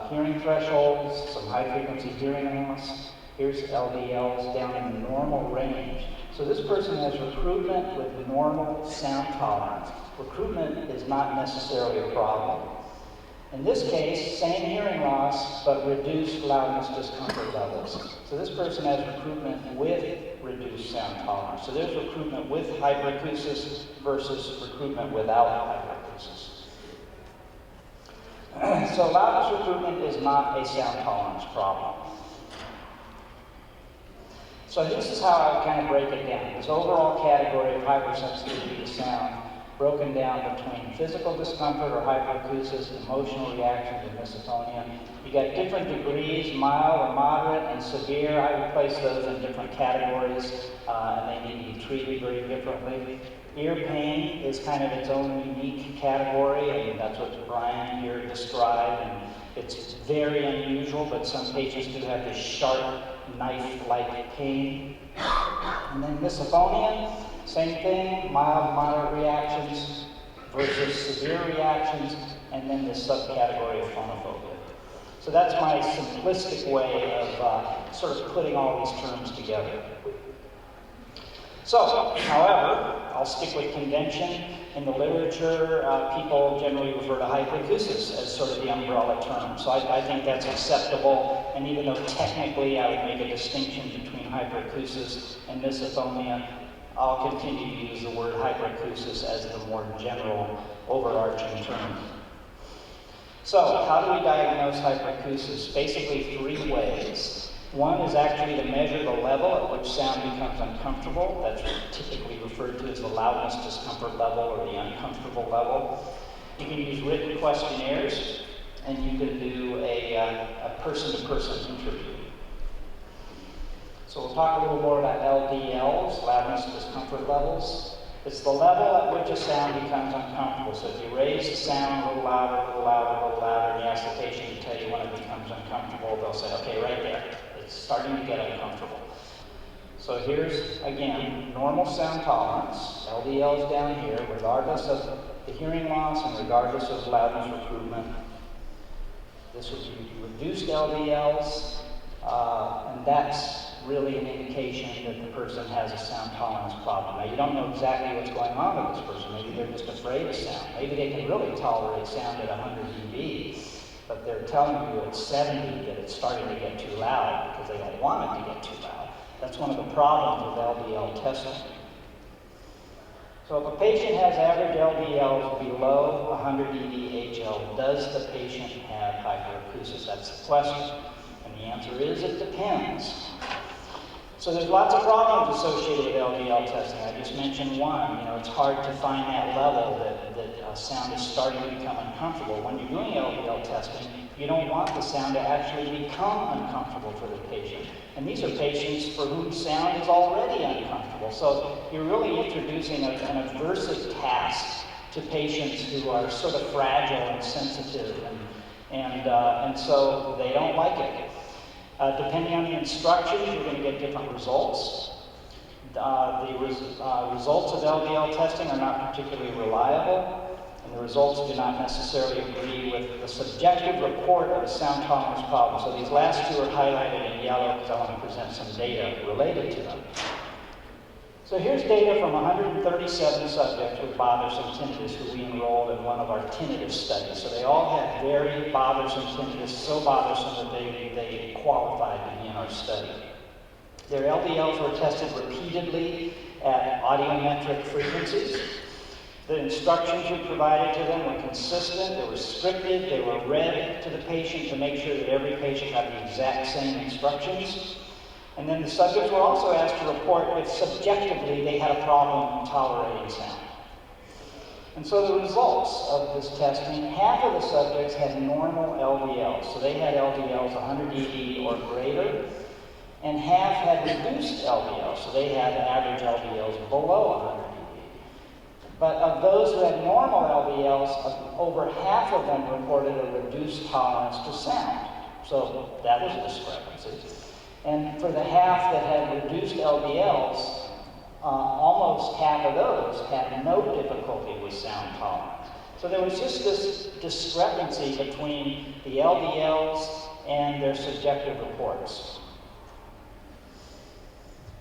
hearing thresholds, some high-frequency hearing loss. Here's LDLs down in the normal range. So this person has recruitment with normal sound tolerance. recruitment is not necessarily a problem. In this case, same hearing loss, but reduced loudness discomfort levels. So this person has recruitment with reduced sound tolerance. So there's recruitment with hyperacusis versus recruitment without hyperacusis. So loudness recruitment is not a sound tolerance problem. So this is how I kind of break it down. This overall category of hypersensitivity to sound broken down between physical discomfort or hyperacusis, emotional reactions, and misophonia. You got different degrees, mild or moderate and severe. I would place those in different categories, and they need to be treated very differently. Ear pain is kind of its own unique category, and that's what Brian here described. And it's very unusual, but some patients do have this sharp, knife-like pain. And then misophonia, same thing, mild, moderate reactions versus severe reactions, and then this subcategory of phonophobia. So that's my simplistic way of sort of putting all these terms together. So, however, I'll stick with convention. In the literature, people generally refer to hyperacusis as sort of the umbrella term. So I think that's acceptable, and even though technically I would make a distinction between hyperacusis and misophonia, I'll continue to use the word hyperacusis as the more general, overarching term. So, how do we diagnose hyperacusis? Basically 3 ways. One is actually to measure the level at which sound becomes uncomfortable. That's typically referred to as the loudness discomfort level or the uncomfortable level. You can use written questionnaires, and you can do a person-to-person interview. So we'll talk a little more about LDLs, loudness discomfort levels. It's the level at which a sound becomes uncomfortable. So if you raise the sound a little louder, a little louder, a little louder, and you ask the patient to tell you when it becomes uncomfortable, they'll say, okay, right there. It's starting to get uncomfortable. So here's, again, normal sound tolerance. LDLs down here, regardless of the hearing loss and regardless of loudness recruitment. This would be reduced LDLs, and that's really an indication that the person has a sound tolerance problem. Now, you don't know exactly what's going on with this person. Maybe they're just afraid of sound. Maybe they can really tolerate sound at 100 dB, but they're telling you at 70 that it's starting to get too loud because they don't want it to get too loud. That's one of the problems with LDL testing. So if a patient has average LDLs below 100 dB HL, does the patient have hyperacusis? That's the question. And the answer is it depends. So there's lots of problems associated with LDL testing. I just mentioned one. You know, it's hard to find that level that sound is starting to become uncomfortable. When you're doing LDL testing, you don't want the sound to actually become uncomfortable for the patient. And these are patients for whom sound is already uncomfortable. So you're really introducing an aversive task to patients who are sort of fragile and sensitive, and so they don't like it. Depending on the instructions, you're going to get different results. The results of LDL testing are not particularly reliable, and the results do not necessarily agree with the subjective report of a sound tolerance problem. So these last 2 are highlighted in yellow because I want to present some data related to them. So here's data from 137 subjects with bothersome tinnitus who we enrolled in one of our tinnitus studies. So they all had very bothersome tinnitus, so bothersome that they qualified to be in our study. Their LDLs were tested repeatedly at audiometric frequencies. The instructions we provided to them were consistent, they were scripted, they were read to the patient to make sure that every patient got the exact same instructions. And then the subjects were also asked to report if subjectively they had a problem tolerating sound. And so the results of this testing, half of the subjects had normal LDLs. So they had LDLs 100 dB or greater, and half had reduced LDLs. So they had average LDLs below 100 dB. But of those who had normal LDLs, over half of them reported a reduced tolerance to sound. So that was a discrepancy. And for the half that had reduced LDLs, almost half of those had no difficulty with sound tolerance. So there was just this discrepancy between the LDLs and their subjective reports.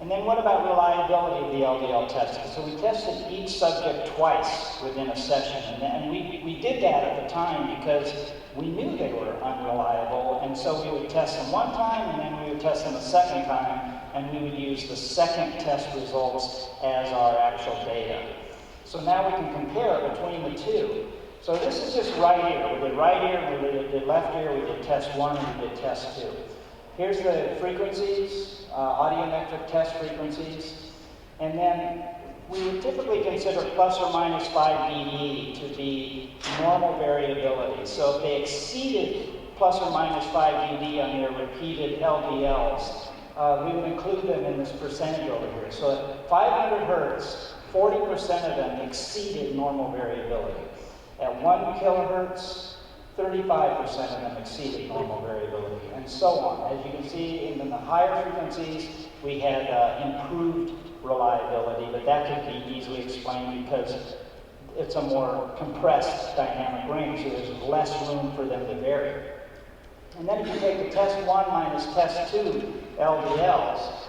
And then what about reliability of the LDL testing? So we tested each subject twice within a session, and we did that at the time because we knew they were unreliable, and so we would test them one time, and then we would test them a second time, and we would use the second test results as our actual data. So now we can compare between the two. So this is just right ear. We did right ear, we did left ear, we did test 1, and we did test 2. Here's the frequencies, audiometric test frequencies, and then we would typically consider plus or minus 5 dB to be normal variability. So if they exceeded plus or minus 5 dB on their repeated LDLs, we would include them in this percentage over here. So at 500 hertz, 40% of them exceeded normal variability. At 1 kilohertz, 35% of them exceeded normal variability, and so on. As you can see, in the higher frequencies, we had improved reliability, but that could be easily explained because it's a more compressed dynamic range, so there's less room for them to vary. And then if you take the test 1 minus test 2 LDLs,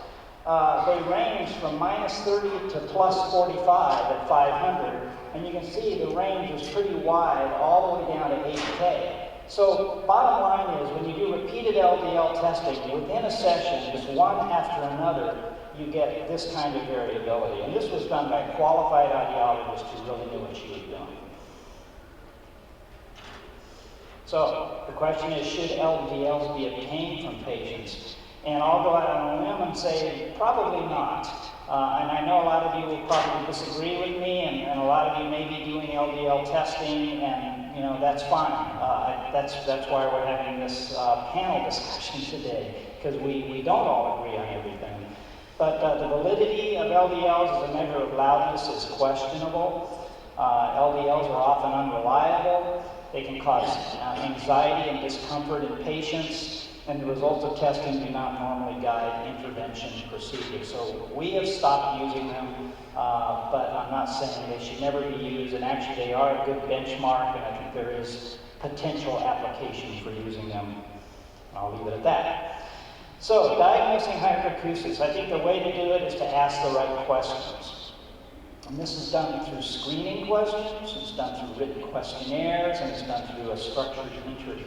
they range from minus 30 to plus 45 at 500, and you can see the range is pretty wide all the way down to 8K. So bottom line is, when you do repeated LDL testing within a session, just one after another, you get this kind of variability. And this was done by a qualified audiologist who really knew what she was doing. So the question is, should LDLs be obtained from patients? And I'll go out on a limb and say probably not. And I know a lot of you will probably disagree with me, and a lot of you may be doing LDL testing, and that's fine. That's why we're having this panel discussion today, because we don't all agree on everything. But the validity of LDLs as a measure of loudness is questionable. LDLs are often unreliable. They can cause anxiety and discomfort in patients, and the results of testing do not normally guide intervention procedures. So we have stopped using them, but I'm not saying they should never be used, and actually they are a good benchmark, and I think there is potential application for using them. I'll leave it at that. So, diagnosing hyperacusis. I think the way to do it is to ask the right questions. And this is done through screening questions, it's done through written questionnaires, and it's done through a structured interview.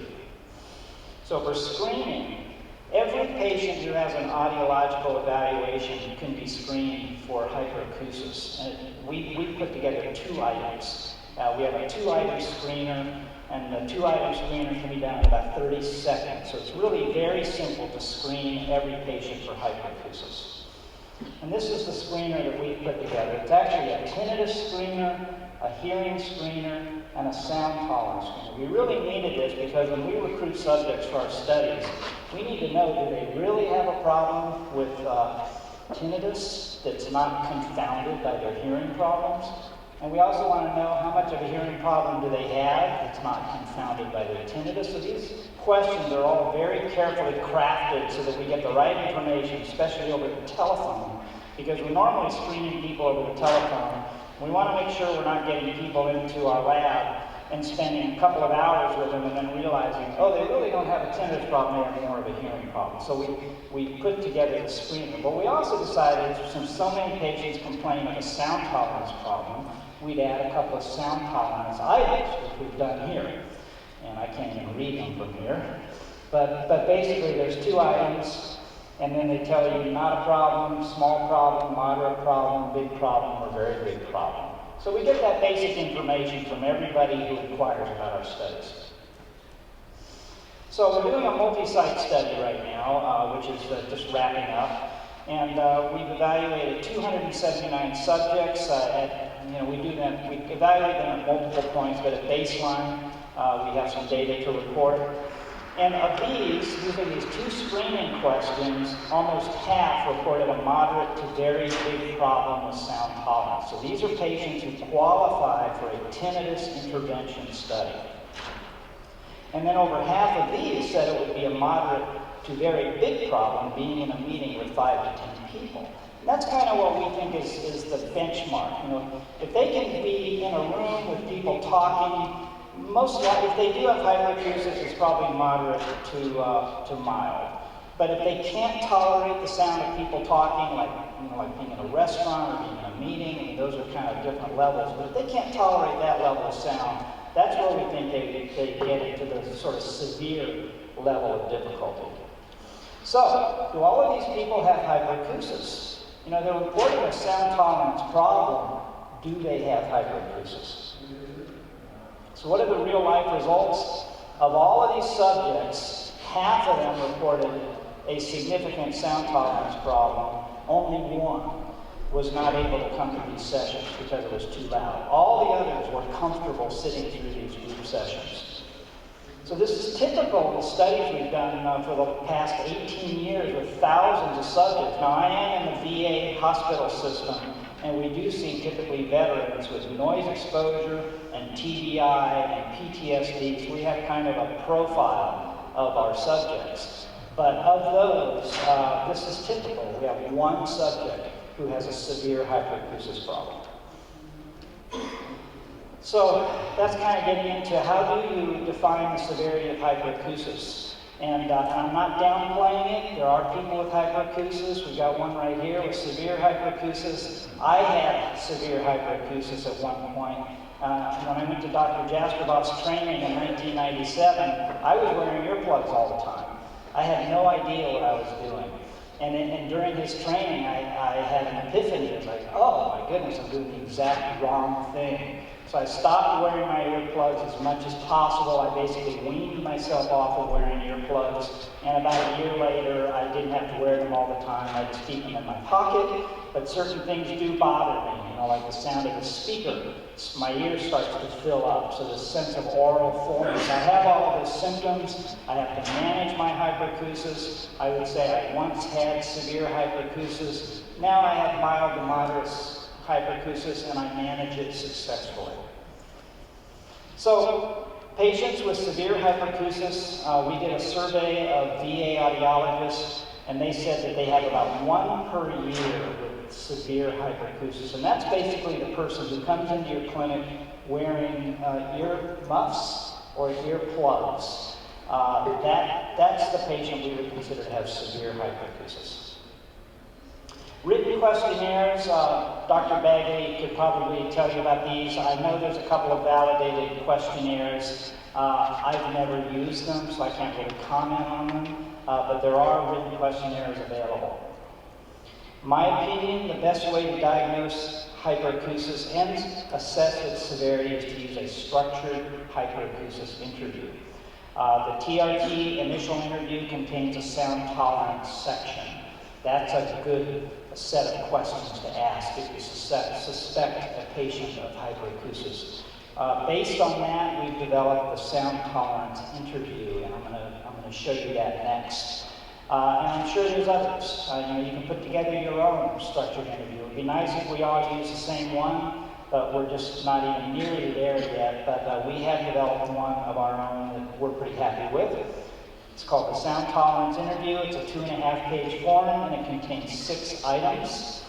So for screening, every patient who has an audiological evaluation can be screened for hyperacusis. And we put together 2 items. We have a 2-item screener, and the 2-item screener can be done in about 30 seconds. So it's really very simple to screen every patient for hyperacusis. And this is the screener that we put together. It's actually a tinnitus screener, a hearing screener, and a sound tolerance screener. We really needed this because when we recruit subjects for our studies, we need to know, do they really have a problem with tinnitus that's not confounded by their hearing problems? And we also want to know how much of a hearing problem do they have that's not confounded by their tinnitus. So these questions are all very carefully crafted so that we get the right information, especially over the telephone, because we're normally screening people over the telephone. We want to make sure we're not getting people into our lab and spending a couple of hours with them and then realizing, oh, they really don't have a tinnitus problem, they have more of a hearing problem. So we put together the screener. But we also decided, since so many patients complain of a sound tolerance problem, we'd add a couple of sound tolerance items, which we've done here. And I can't even read them from here. But basically there's 2 items, and then they tell you not a problem, small problem, moderate problem, big problem, or very big problem. So we get that basic information from everybody who inquires about our studies. So we're doing a multi-site study right now, which is just wrapping up. And we've evaluated 279 subjects. We evaluate them at multiple points, but at baseline, we have some data to report. And of these, using these 2 screening questions, almost half reported a moderate to very big problem with sound tolerance. So these are patients who qualify for a tinnitus intervention study. And then over half of these said it would be a moderate to very big problem being in a meeting with 5 to 10 people. And that's kind of what we think is the benchmark. If they can be in a room with people talking, most likely, if they do have hyperacusis, it's probably moderate to mild. But if they can't tolerate the sound of people talking, like being in a restaurant or being in a meeting, I mean, those are kind of different levels. But if they can't tolerate that level of sound, that's where we think they get into the sort of severe level of difficulty. So, do all of these people have hyperacusis? You know, they're reporting a sound tolerance problem. Do they have hyperacusis? So what are the real life results? Of all of these subjects, half of them reported a significant sound tolerance problem. Only one was not able to come to these sessions because it was too loud. All the others were comfortable sitting through these group sessions. So this is typical of the studies we've done for the past 18 years with thousands of subjects. Now, I am in the VA hospital system, and we do see typically veterans with noise exposure and TBI and PTSD. So we have kind of a profile of our subjects. But of those, this is typical. We have one subject who has a severe hyperacusis problem. So that's kind of getting into how do you define the severity of hyperacusis. And I'm not downplaying it. There are people with hyperacusis. We've got one right here with severe hyperacusis. I had severe hyperacusis at one point. When I went to Dr. Jasperbov's training in 1997, I was wearing earplugs all the time. I had no idea what I was doing. And during his training, I had an epiphany. I was like, oh my goodness, I'm doing the exact wrong thing. So I stopped wearing my earplugs as much as possible. I basically weaned myself off of wearing earplugs. And about a year later, I didn't have to wear them all the time. I just keep them in my pocket. But certain things do bother me, you know, like the sound of the speaker. My ear starts to fill up, so the sense of oral fullness. I have all of those symptoms. I have to manage my hyperacusis. I would say I once had severe hyperacusis. Now I have mild to moderate hyperacusis, and I manage it successfully. So, patients with severe hyperacusis, we did a survey of VA audiologists, and they said that they have about one per year with severe hyperacusis. And that's basically the person who comes into your clinic wearing ear muffs or ear plugs. That's the patient we would consider to have severe hyperacusis. Written questionnaires, Dr. Bagley could probably tell you about these. I know there's a couple of validated questionnaires. I've never used them, so I can't really comment on them, but there are written questionnaires available. My opinion, the best way to diagnose hyperacusis and assess its severity is to use a structured hyperacusis interview. The TRT initial interview contains a sound tolerance section. That's a good set of questions to ask if you suspect a patient of hyperacusis. Based on that, we've developed the sound tolerance interview, and I'm going to show you that next. And I'm sure there's others. You can put together your own structured interview. It would be nice if we all use the same one, but we're just not even nearly there yet. But we have developed one of our own that we're pretty happy with. It's called the Sound Tolerance Interview. It's a 2.5-page form, and it contains 6 items.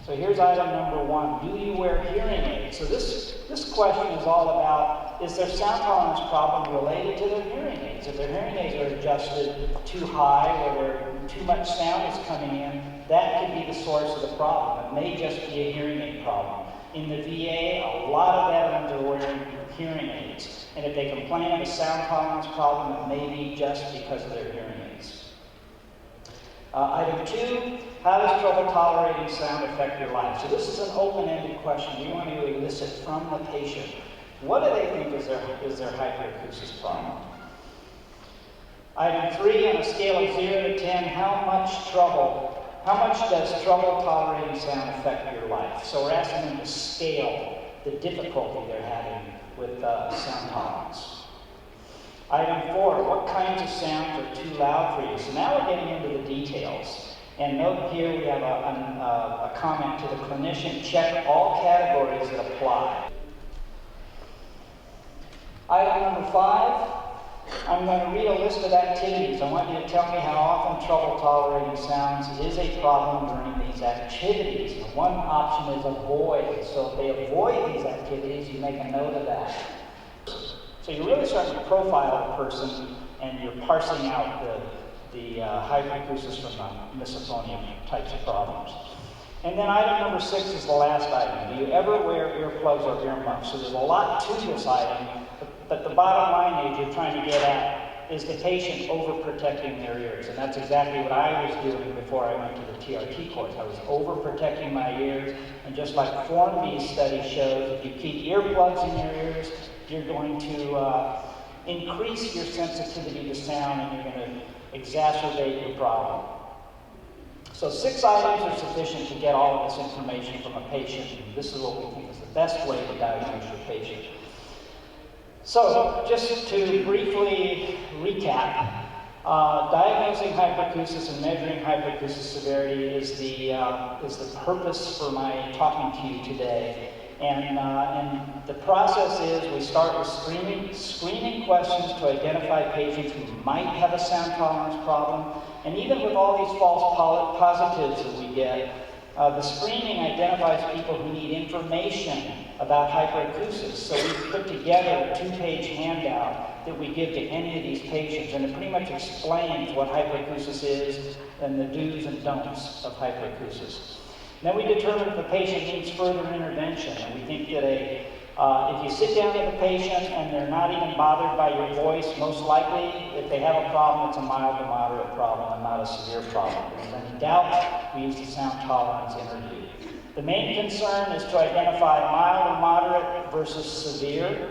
So here's item number 1. Do you wear hearing aids? So this question is all about, is their sound tolerance problem related to their hearing aids? If their hearing aids are adjusted too high or too much sound is coming in, that could be the source of the problem. It may just be a hearing aid problem. In the VA, a lot of veterans are wearing hearing aids. And if they complain of a sound tolerance problem, it may be just because of their hearing aids. Item 2, how does trouble tolerating sound affect your life? So this is an open-ended question. We want to elicit from the patient, what do they think is their hyperacusis problem? Item 3, on a scale of 0 to 10, how much does trouble tolerating sound affect your life? So we're asking them to scale the difficulty they're having with sound tolerance. Item 4, what kinds of sounds are too loud for you? So now we're getting into the details. And note here we have a comment to the clinician, check all categories that apply. Item number 5, I'm going to read a list of activities. I want you to tell me how often trouble tolerating sounds is a problem during these activities. And one option is avoid. So if they avoid these activities, you make a note of that. So you're really starting to profile the person, and you're parsing out the hyperacusis from the misophonia types of problems. And then item number 6 is the last item. Do you ever wear earplugs or earmuffs? So there's a lot to this item, but the bottom line is you're trying to get at is the patient overprotecting their ears. And that's exactly what I was doing before I went to the TRT course. I was overprotecting my ears, and just like Form B's study shows, if you keep earplugs in your ears, you're going to increase your sensitivity to sound, and you're going to exacerbate your problem. So 6 items are sufficient to get all of this information from a patient, and this is what we think is the best way to diagnose your patient. So, just to briefly recap, diagnosing hyperacusis and measuring hyperacusis severity is the purpose for my talking to you today. And the process is we start with screening questions to identify patients who might have a sound tolerance problem. And even with all these false positives that we get, the screening identifies people who need information about hyperacusis. So we put together a 2-page handout that we give to any of these patients, and it pretty much explains what hyperacusis is and the do's and don'ts of hyperacusis. Then we determine if the patient needs further intervention, and we think that if you sit down with a patient and they're not even bothered by your voice, most likely, if they have a problem, it's a mild to moderate problem and not a severe problem. If there's any doubt, we use the sound tolerance interview. The main concern is to identify mild or moderate versus severe.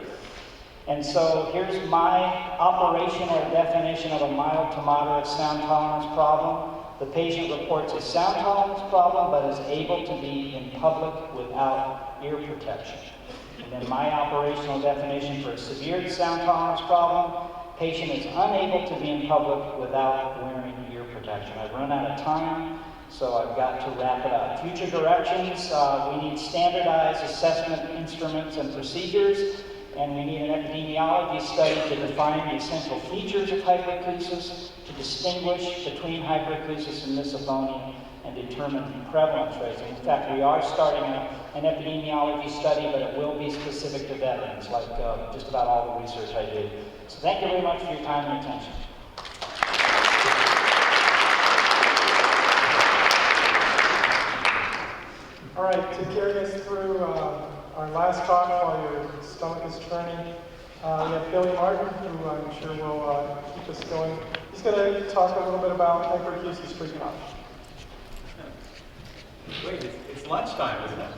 And so here's my operational definition of a mild to moderate sound tolerance problem. The patient reports a sound tolerance problem but is able to be in public without ear protection. And then my operational definition for a severe sound tolerance problem, patient is unable to be in public without wearing ear protection. I've run out of time, so I've got to wrap it up. Future directions, we need standardized assessment instruments and procedures, and we need an epidemiology study to define the essential features of hyperacusis, to distinguish between hyperacusis and misophonia, and determine prevalence rates. In fact, we are starting an epidemiology study, but it will be specific to veterans, like just about all the research I did. So thank you very much for your time and attention. All right, to carry us through our last talk while your stomach is churning, we have Billy Martin, who I'm sure will keep us going. He's going to talk a little bit about hyperacusis treatment options. Wait, it's lunchtime, isn't it?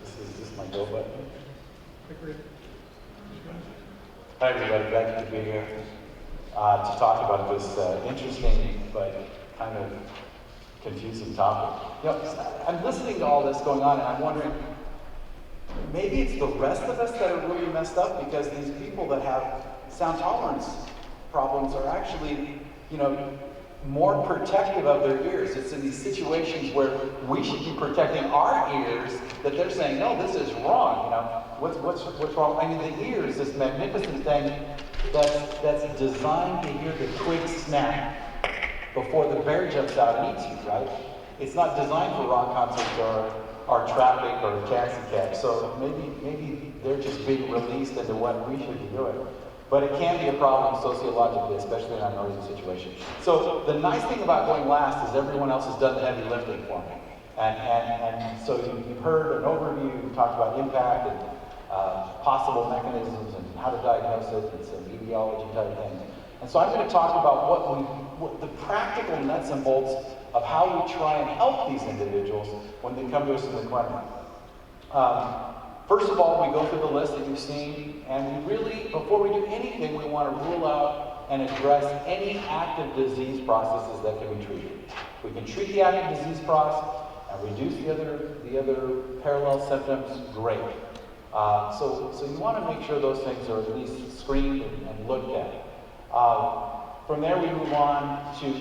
This is my go button. Hi everybody, glad to be here to talk about this interesting but kind of confusing topic. You know, I'm listening to all this going on and I'm wondering, maybe it's the rest of us that are really messed up because these people that have sound tolerance problems are actually, you know, more protective of their ears. It's in these situations where we should be protecting our ears that they're saying, no, this is wrong. You know, what's wrong? I mean, the ear is this magnificent thing that's designed to hear the twig snap before the bear jumps out and eats you, right? It's not designed for rock concerts or traffic or taxi cabs. So maybe they're just being released into what we should be doing. But it can be a problem sociologically, especially in a noisy situation. So the nice thing about going last is everyone else has done the heavy lifting for me. And so you've heard an overview, we talked about impact and possible mechanisms and how to diagnose it and some etiology type things. And so I'm going to talk about what the practical nuts and bolts of how we try and help these individuals when they come to us in the clinic. First of all, we go through the list that you've seen, and we really, before we do anything, we want to rule out and address any active disease processes that can be treated. If we can treat the active disease process and reduce the other parallel symptoms, great. So you want to make sure those things are at least screened and looked at. From there, we move on to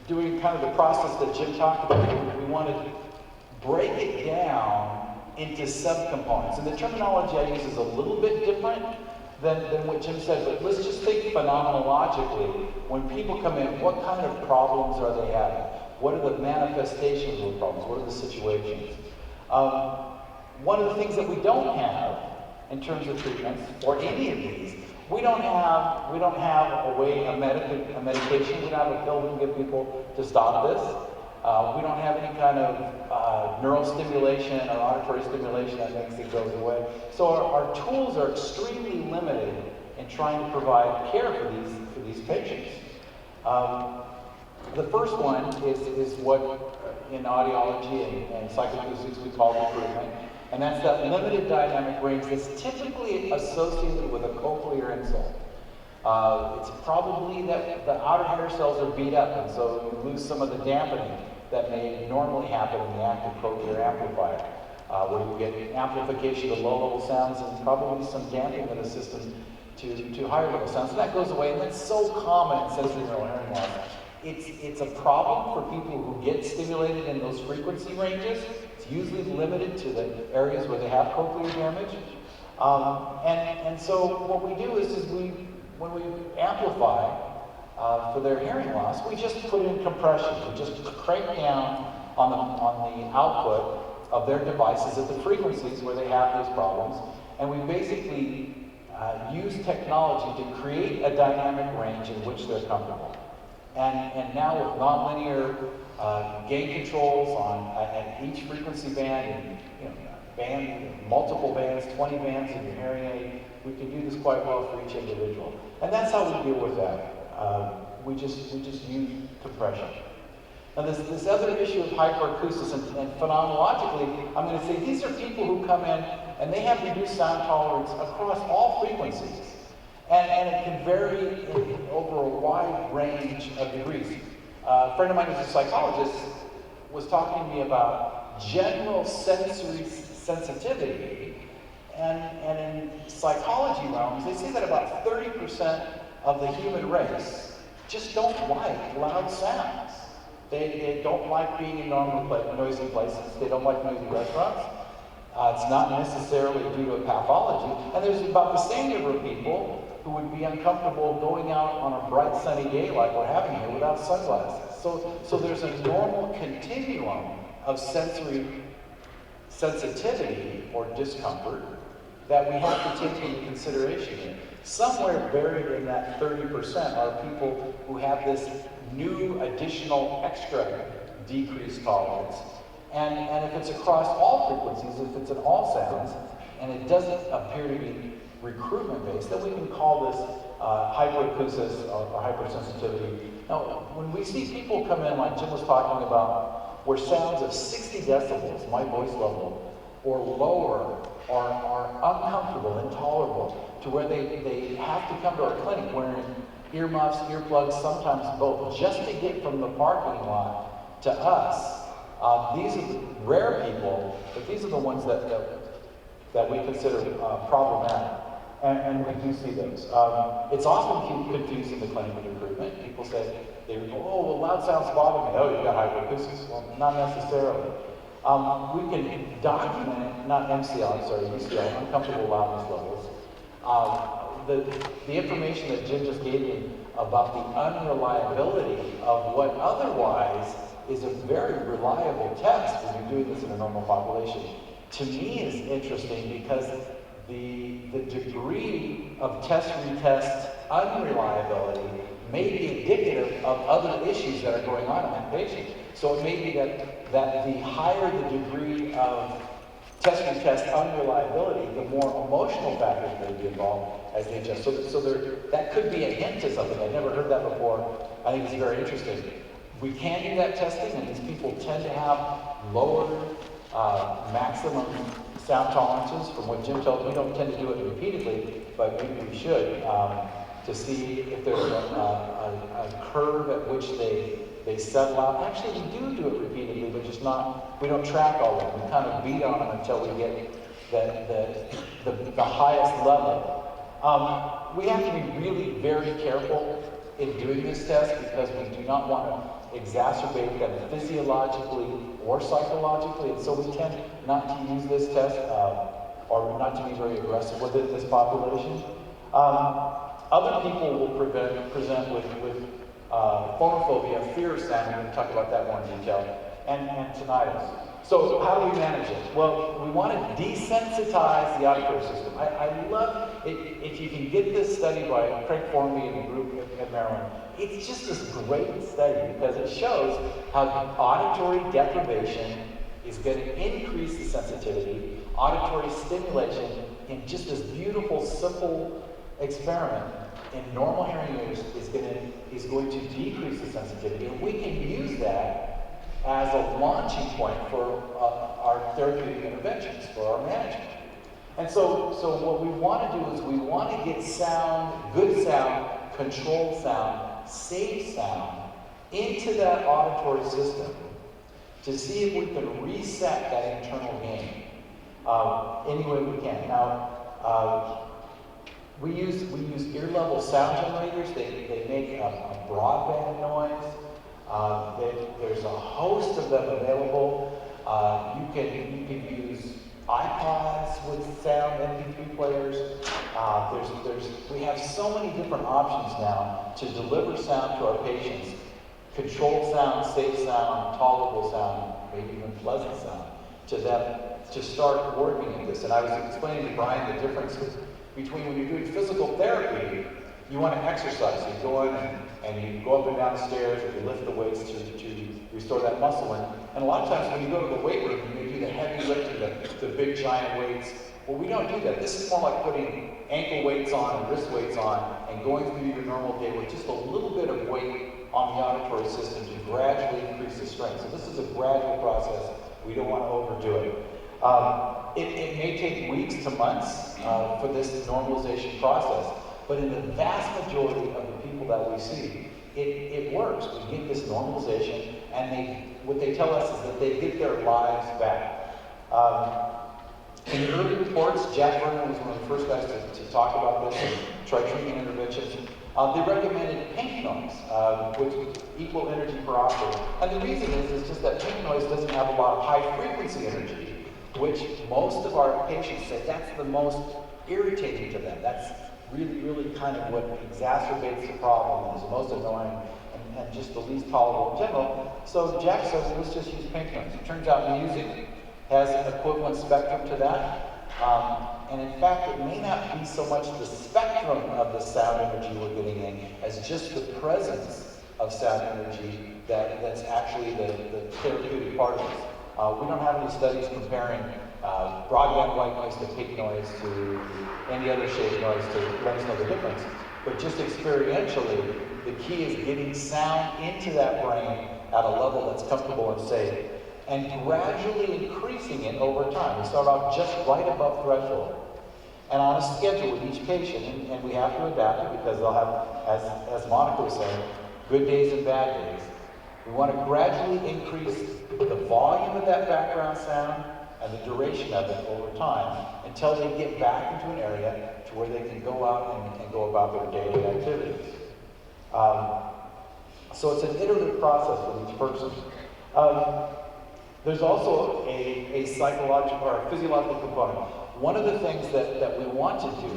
doing kind of the process that Jim talked about. We want to break it down into subcomponents. And the terminology I use is a little bit different than what Jim said, but let's just think phenomenologically. When people come in, what kind of problems are they having? What are the manifestations of the problems? What are the situations? One of the things that we don't have in terms of treatments for any of these. We don't have a way, a medication. We don't have a pill we can give people to stop this. We don't have any kind of neural stimulation or auditory stimulation that makes it goes away. So our tools are extremely limited in trying to provide care for these patients. The first one is what in audiology and psychoacoustics we call recruitment, and that's that limited dynamic range that's typically associated with a cochlear insult. It's probably that the outer hair cells are beat up, and so you lose some of the dampening that may normally happen in the active cochlear amplifier, where you get amplification of low-level sounds and probably some damping of the system to higher-level sounds. And that goes away, and that's so common in sensory neural hearing loss. It's a problem for people who get stimulated in those frequency ranges. It's usually limited to the areas where they have cochlear damage. And so what we do is when we amplify for their hearing loss, we just put in compression. We just crank down on the output of their devices at the frequencies where they have these problems. And we basically use technology to create a dynamic range in which they're comfortable. And now with nonlinear gain controls at each frequency band, and multiple bands, 20 bands in your hearing aid, we can do this quite well for each individual. And that's how we deal with that. We just use compression. Now this other issue of hyperacusis, and phenomenologically, I'm going to say these are people who come in and they have reduced sound tolerance across all frequencies. And it can vary over a wide range of degrees. A friend of mine who's a psychologist was talking to me about general sensory sensitivity. And in psychology realms, they say that about 30% of the human race just don't like loud sounds. They don't like being in noisy places. They don't like noisy restaurants. It's not necessarily due to a pathology. And there's about the same number of people who would be uncomfortable going out on a bright sunny day like we're having here without sunglasses. So there's a normal continuum of sensory sensitivity or discomfort that we have to take into consideration here. Somewhere buried in that 30% are people who have this new additional extra decreased tolerance. And if it's across all frequencies, if it's in all sounds, and it doesn't appear to be recruitment based, then we can call this hyperacusis or hypersensitivity. Now, when we see people come in, like Jim was talking about, where sounds of 60 decibels, my voice level, or lower, are uncomfortable, intolerable, to where they have to come to our clinic wearing earmuffs, earplugs, sometimes both, just to get from the parking lot to us. These are the rare people, but these are the ones that we consider problematic. And we do see those. It's often confused in the clinic with recruitment. People say, loud sounds bother me. Oh, you've got hyperacusis. Well, not necessarily. We can document, not MCL, sorry, UCL, uncomfortable loudness levels. The information that Jim just gave me about the unreliability of what otherwise is a very reliable test when you're doing this in a normal population, to me is interesting because the degree of test-retest unreliability may be indicative of other issues that are going on in that patient. So it may be that the higher the degree of test-retest unreliability, the more emotional factors may be involved as they adjust. So that could be a hint to something. I've never heard that before. I think it's very interesting. We can do that testing, and these people tend to have lower maximum sound tolerances. From what Jim told me, we don't tend to do it repeatedly, but maybe we should, to see if there's a curve at which they settle out. Actually, we do it repeatedly, but just not, we don't track all of them. We kind of beat on them until we get the highest level. We have to be really very careful in doing this test because we do not want to exacerbate them physiologically or psychologically, and so we tend not to use this test or not to be very aggressive with it in this population. Other people will present with phonophobia, fear of sound. I'm going to talk about that more in detail, and tinnitus. So how do we manage it? Well, we want to desensitize the auditory system. I love it. If you can get this study by Craig Formby and the group at Maryland, it's just this great study because it shows how auditory deprivation is going to increase the sensitivity. Auditory stimulation in just this beautiful, simple experiment in normal hearing aids is going to decrease the sensitivity, and we can use that as a launching point for our therapeutic interventions, for our management. And so what we want to do is we want to get sound, good sound, controlled sound, safe sound into that auditory system to see if we can reset that internal gain any way we can. Now, we use ear level sound generators. They make a broadband noise. There's a host of them available. You can use iPods with sound MP3 players. We have so many different options now to deliver sound to our patients. Controlled sound, safe sound, tolerable sound, maybe even pleasant sound to them to start working at this. And I was explaining to Brian the difference between when you're doing physical therapy, you want to exercise. You go in and you go up and down the stairs, or you lift the weights to restore that muscle. And a lot of times when you go to the weight room, you may do the heavy lifting, the big giant weights. Well, we don't do that. This is more like putting ankle weights on and wrist weights on and going through your normal day with just a little bit of weight on the auditory system to gradually increase the strength. So this is a gradual process. We don't want to overdo it. It may take weeks to months for this normalization process, but in the vast majority of the people that we see, it works. We get this normalization, and what they tell us is that they get their lives back. In the early reports, Jack Vernon was one of the first guys to talk about this and try treatment interventions. They recommended pink noise, which is equal energy per octave. And the reason is just that pink noise doesn't have a lot of high frequency energy, which most of our patients say that's the most irritating to them. That's really, really kind of what exacerbates the problem and is the most annoying and just the least tolerable in general. So Jack says, let's just use pink noise. It turns out music has an equivalent spectrum to that. And in fact, it may not be so much the spectrum of the sound energy we're getting in as just the presence of sound energy that's actually the therapeutic part of this. We don't have any studies comparing broadband white noise to pink noise to any other shade noise to let us know the difference. But just experientially, the key is getting sound into that brain at a level that's comfortable and safe, and gradually increasing it over time. We start off just right above threshold. And on a schedule with each patient, and we have to adapt it because they'll have, as Monica was saying, good days and bad days. We want to gradually increase the volume of that background sound and the duration of it over time until they get back into an area to where they can go out and go about their daily activities. So it's an iterative process with each person. There's also a psychological or a physiological component. One of the things that we want to do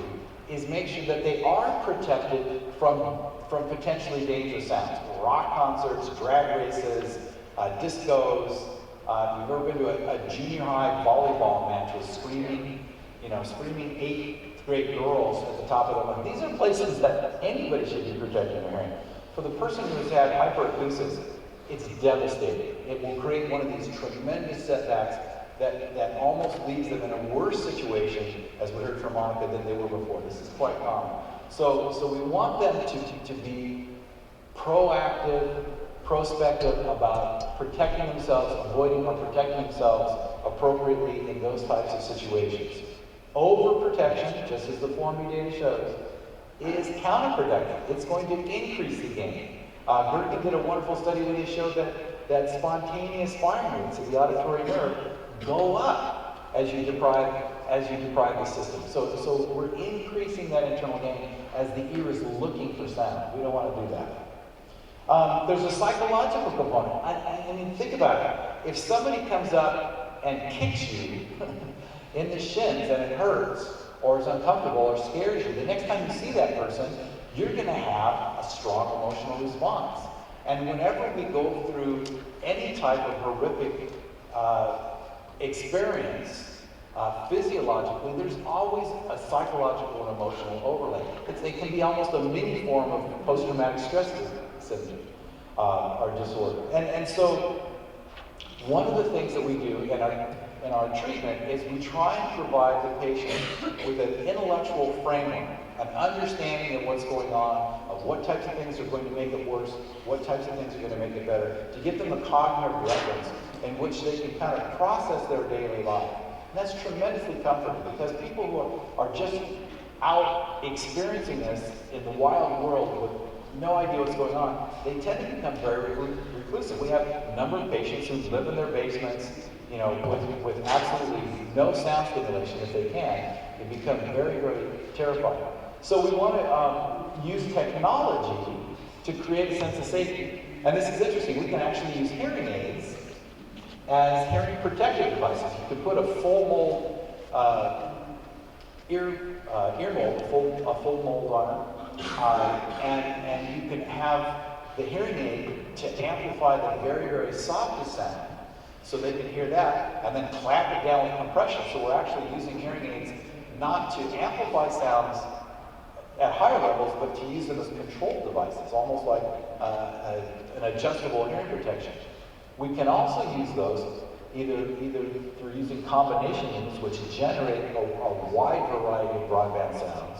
is make sure that they are protected from potentially dangerous sounds. Rock concerts, drag races, discos. You've ever been to a junior high volleyball match with screaming 8th grade girls at the top of them? These are places that anybody should be protecting their hearing. For the person who's had hyperacusis, it's devastating. It will create one of these tremendous setbacks that almost leaves them in a worse situation, as we heard from Monica, than they were before. This is quite common. So we want them to be proactive, prospective about protecting themselves, avoiding or protecting themselves appropriately in those types of situations. Overprotection, just as the Formby data shows, is counterproductive. It's going to increase the gain. Gerken did a wonderful study where they showed that spontaneous firing rates of the auditory nerve go up as you deprive the system. So we're increasing that internal gain as the ear is looking for sound. We don't want to do that. There's a psychological component. I mean, think about it. If somebody comes up and kicks you in the shins and it hurts, or is uncomfortable, or scares you, the next time you see that person, you're going to have a strong emotional response. And whenever we go through any type of horrific experience physiologically, there's always a psychological and emotional overlay. It can be almost a mini form of post-traumatic stress syndrome or disorder. And so one of the things that we do in our treatment is we try and provide the patient with an intellectual framework, an understanding of what's going on, of what types of things are going to make it worse, what types of things are going to make it better, to give them a cognitive reference in which they can kind of process their daily life. And that's tremendously comforting because people who are just out experiencing this in the wild world with no idea what's going on, they tend to become very reclusive. We have a number of patients who live in their basements, you know, with absolutely no sound stimulation if they can. They become very, very terrified. So we want to use technology to create a sense of safety. And this is interesting. We can actually use hearing aids as hearing protective devices. You can put a full mold ear mold, a full mold on it, and you can have the hearing aid to amplify the very, very softest sound, so they can hear that, and then clamp it down with compression. So we're actually using hearing aids not to amplify sounds at higher levels, but to use them as control devices, almost like an adjustable hearing protection. We can also use those either through using combination units, which generate a wide variety of broadband sounds,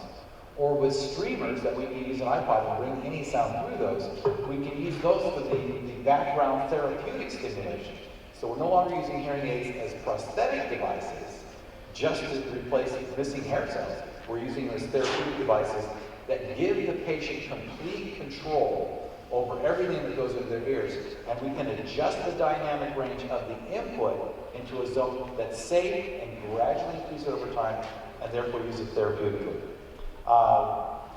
or with streamers that we can use an iPod and bring any sound through those. We can use those for the background therapeutic stimulation. So we're no longer using hearing aids as prosthetic devices, just to replace missing hair cells. We're using them as therapeutic devices that give the patient complete control over everything that goes into their ears, and we can adjust the dynamic range of the input into a zone that's safe and gradually increase it over time, and therefore use it therapeutically.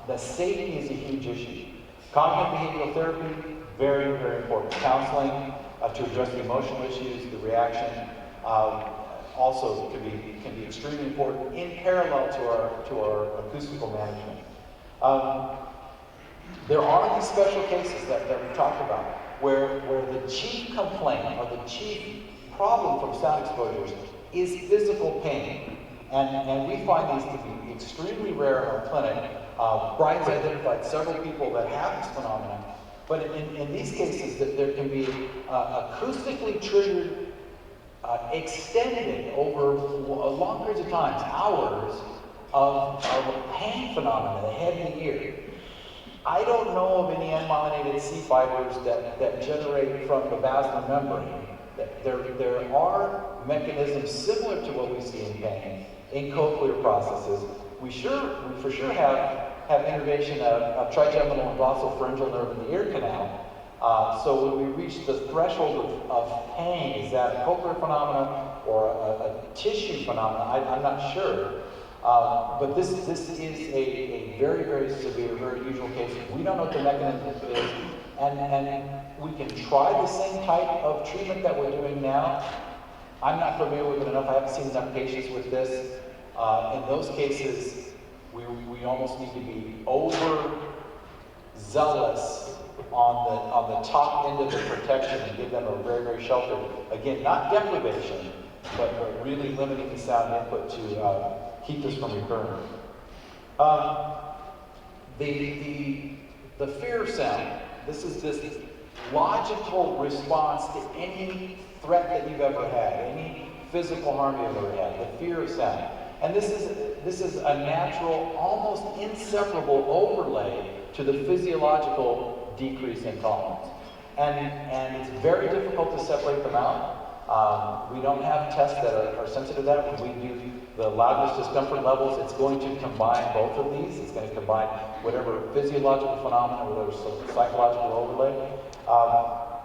The safety is a huge issue. Cognitive behavioral therapy, very, very important. Counseling to address the emotional issues, the reaction, also can be extremely important in parallel to our acoustical management. There are these special cases that we talked about where the chief complaint or the chief problem from sound exposures is physical pain. And we find these to be extremely rare in our clinic. Brian's identified several people that have this phenomenon. But in these cases, there can be acoustically triggered, extended over long periods of time, hours of a pain phenomenon, the head and the ear. I don't know of any unmyelinated C fibers that generate from the basilar membrane. There are mechanisms similar to what we see in pain in cochlear processes. We for sure have innervation of trigeminal and glossopharyngeal nerve in the ear canal. So when we reach the threshold of pain, is that a cochlear phenomenon or a tissue phenomenon? I'm not sure. But this is a very, very severe, very usual case. We don't know what the mechanism is, and we can try the same type of treatment that we're doing now. I'm not familiar with it enough. I haven't seen enough patients with this. In those cases, we almost need to be overzealous on the top end of the protection and give them a very, very sheltered, again, not deprivation, but really limiting the sound input to keep this from recurring. The fear of sound. This is this logical response to any threat that you've ever had, any physical harm you've ever had. The fear of sound. And this is a natural, almost inseparable overlay to the physiological decrease in tolerance. And it's very difficult to separate them out. We don't have tests that are sensitive to that. When we do the loudness discomfort levels, it's going to combine both of these. It's going to combine whatever physiological phenomenon, whatever psychological overlay.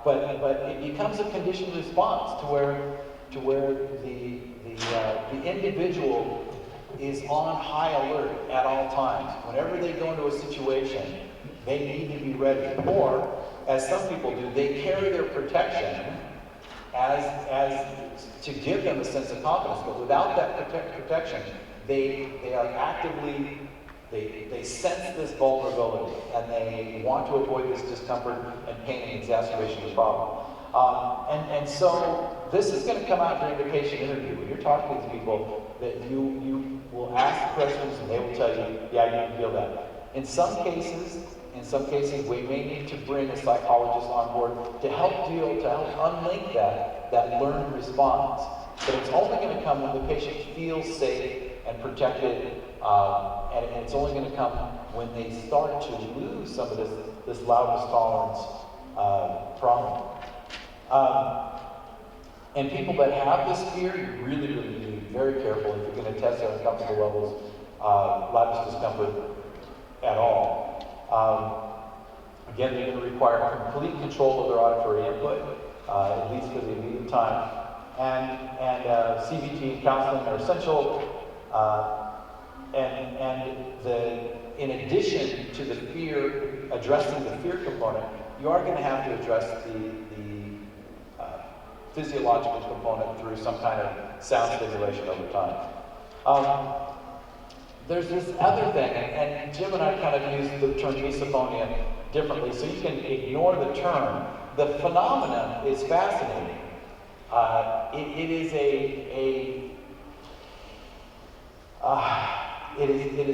But it becomes a conditioned response to where the individual is on high alert at all times. Whenever they go into a situation, they need to be ready. Or, as some people do, they carry their protection as to give them a sense of confidence. But without that protection, they are actively, they sense this vulnerability, and they want to avoid this discomfort and pain and exacerbation of the problem. And so this is going to come out during the patient interview. When you're talking to these people, that you will ask questions and they will tell you, yeah, you can feel that. In some cases, we may need to bring a psychologist on board to help unlink that learned response. But it's only going to come when the patient feels safe and protected, and it's only going to come when they start to lose some of this loudness tolerance problem. And people that have this fear, you really, really need to be very careful if you're going to test their uncomfortable levels, loudness discomfort at all. Again, they're going to require complete control of their auditory input, at least for the immediate time. And CBT counseling are essential. In addition to the fear, addressing the fear component, you are going to have to address the physiological component through some kind of sound stimulation over time. There's this other thing, and Jim and I kind of use the term misophonia differently, so you can ignore the term. The phenomenon is fascinating. It is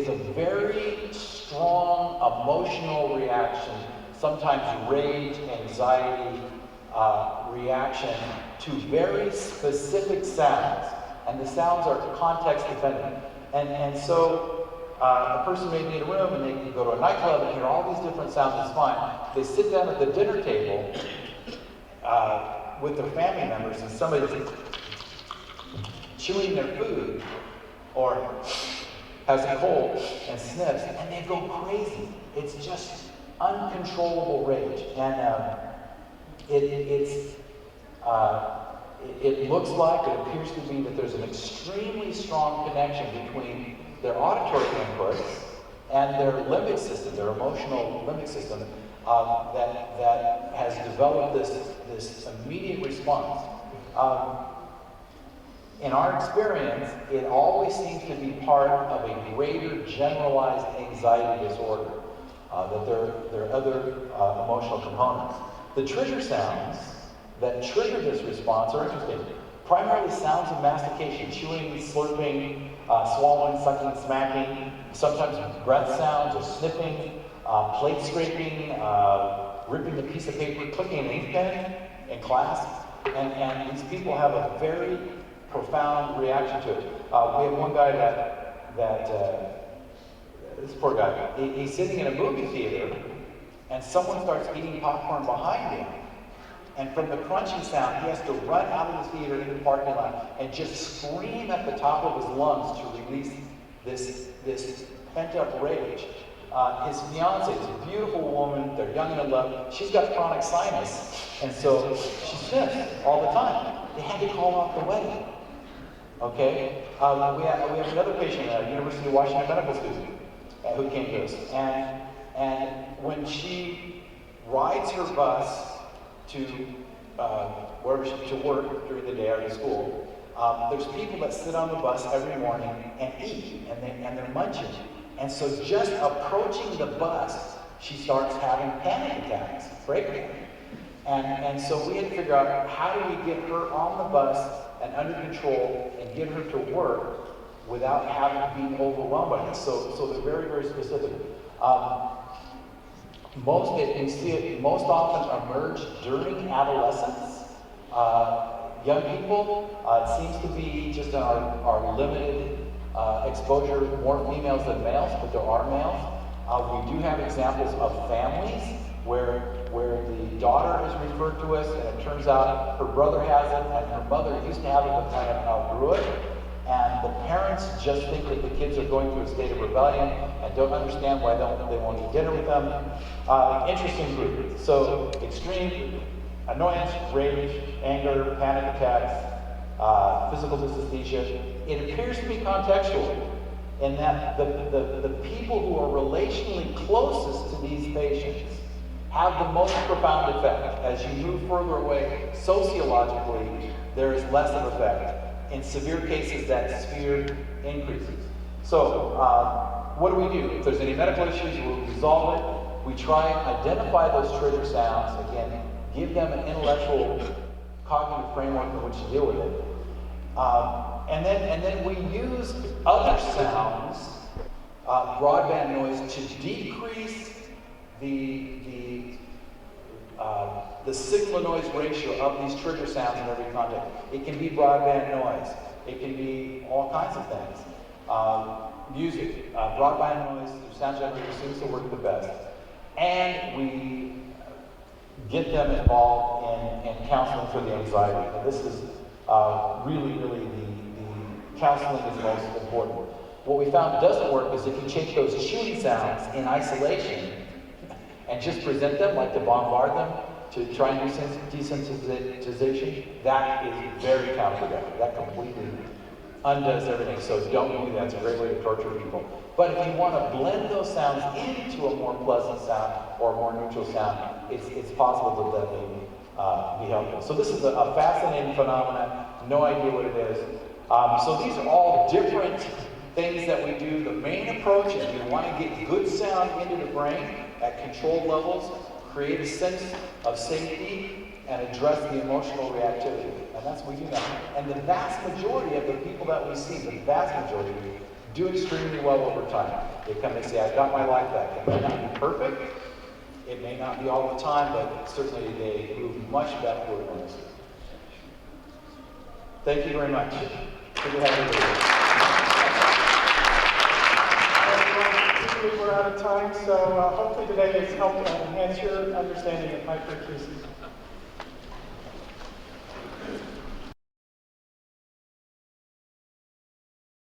a very strong emotional reaction, sometimes rage, anxiety reaction to very specific sounds, and the sounds are context dependent. And so a person may be in a room and they can go to a nightclub and hear all these different sounds, it's fine. They sit down at the dinner table with their family members and somebody's chewing their food or has a cold and sniffs, and they go crazy. It's just uncontrollable rage. And it looks like, it appears to be that there's an extremely strong connection between their auditory inputs and their limbic system, their emotional limbic system, that has developed this immediate response. In our experience, it always seems to be part of a greater generalized anxiety disorder, that there are other emotional components. The trigger sounds that trigger this response are interesting. Primarily sounds of mastication, chewing, slurping, swallowing, sucking, smacking, sometimes breath sounds or sniffing, plate scraping, ripping a piece of paper, clicking an ink pen in class. And these people have a very profound reaction to it. We have one guy this poor guy, he's sitting in a movie theater and someone starts eating popcorn behind him. And from the crunching sound, he has to run out of the theater into the parking lot and just scream at the top of his lungs to release this pent-up rage. His fiance is a beautiful woman, they're young and in love. She's got chronic sinus, and so she sniffs all the time. They had to call off the wedding. Okay? We have another patient, a University of Washington medical student, who came to us. And when she rides her bus to to work during the day or to school, there's people that sit on the bus every morning and eat, and they're munching. And so just approaching the bus, she starts having panic attacks, breakdown. And so we had to figure out, how do we get her on the bus and under control and get her to work without being overwhelmed by this? So they're very, very specific. You see it most often emerge during adolescence. Young people, it seems to be just in our limited exposure, more females than males, but there are males. We do have examples of families where the daughter is referred to us, and it turns out her brother has it, and her mother used to have it but kind of outgrew it. And the parents just think that the kids are going through a state of rebellion and don't understand why they won't eat dinner with them. Interesting group. So extreme annoyance, rage, anger, panic attacks, physical dysesthesia. It appears to be contextual in that the people who are relationally closest to these patients have the most profound effect. As you move further away, sociologically, there is less of effect. In severe cases, that sphere increases. So, what do? If there's any medical issues, we'll resolve it. We try and identify those trigger sounds. Again, give them an intellectual cognitive framework in which to deal with it. And then we use other sounds, broadband noise, to decrease the signal-to-noise ratio of these trigger sounds in every context. It can be broadband noise. It can be all kinds of things. Music, broadband noise through sound generator seems to work the best. And we get them involved in counseling for the anxiety. And this is really the counseling is most important. What we found doesn't work is if you take those chewing sounds in isolation and just present them, like to bombard them, to try and do desensitization, that is very counterproductive. That completely undoes everything. So don't do that. It's a great way to torture people. But if you want to blend those sounds into a more pleasant sound or a more neutral sound, it's possible that may be helpful. So this is a fascinating phenomenon. No idea what it is. So these are all different things that we do. The main approach is we want to get good sound into the brain at controlled levels, create a sense of safety, and address the emotional reactivity. And that's what we do now. And the vast majority of the people that we see, the vast majority, do extremely well over time. They come and say, I got my life back. It may not be perfect, it may not be all the time, but certainly they move much better toward normalcy. Thank you very much. Good to have you here. We're out of time, so hopefully today has helped enhance your understanding of hyperacusis.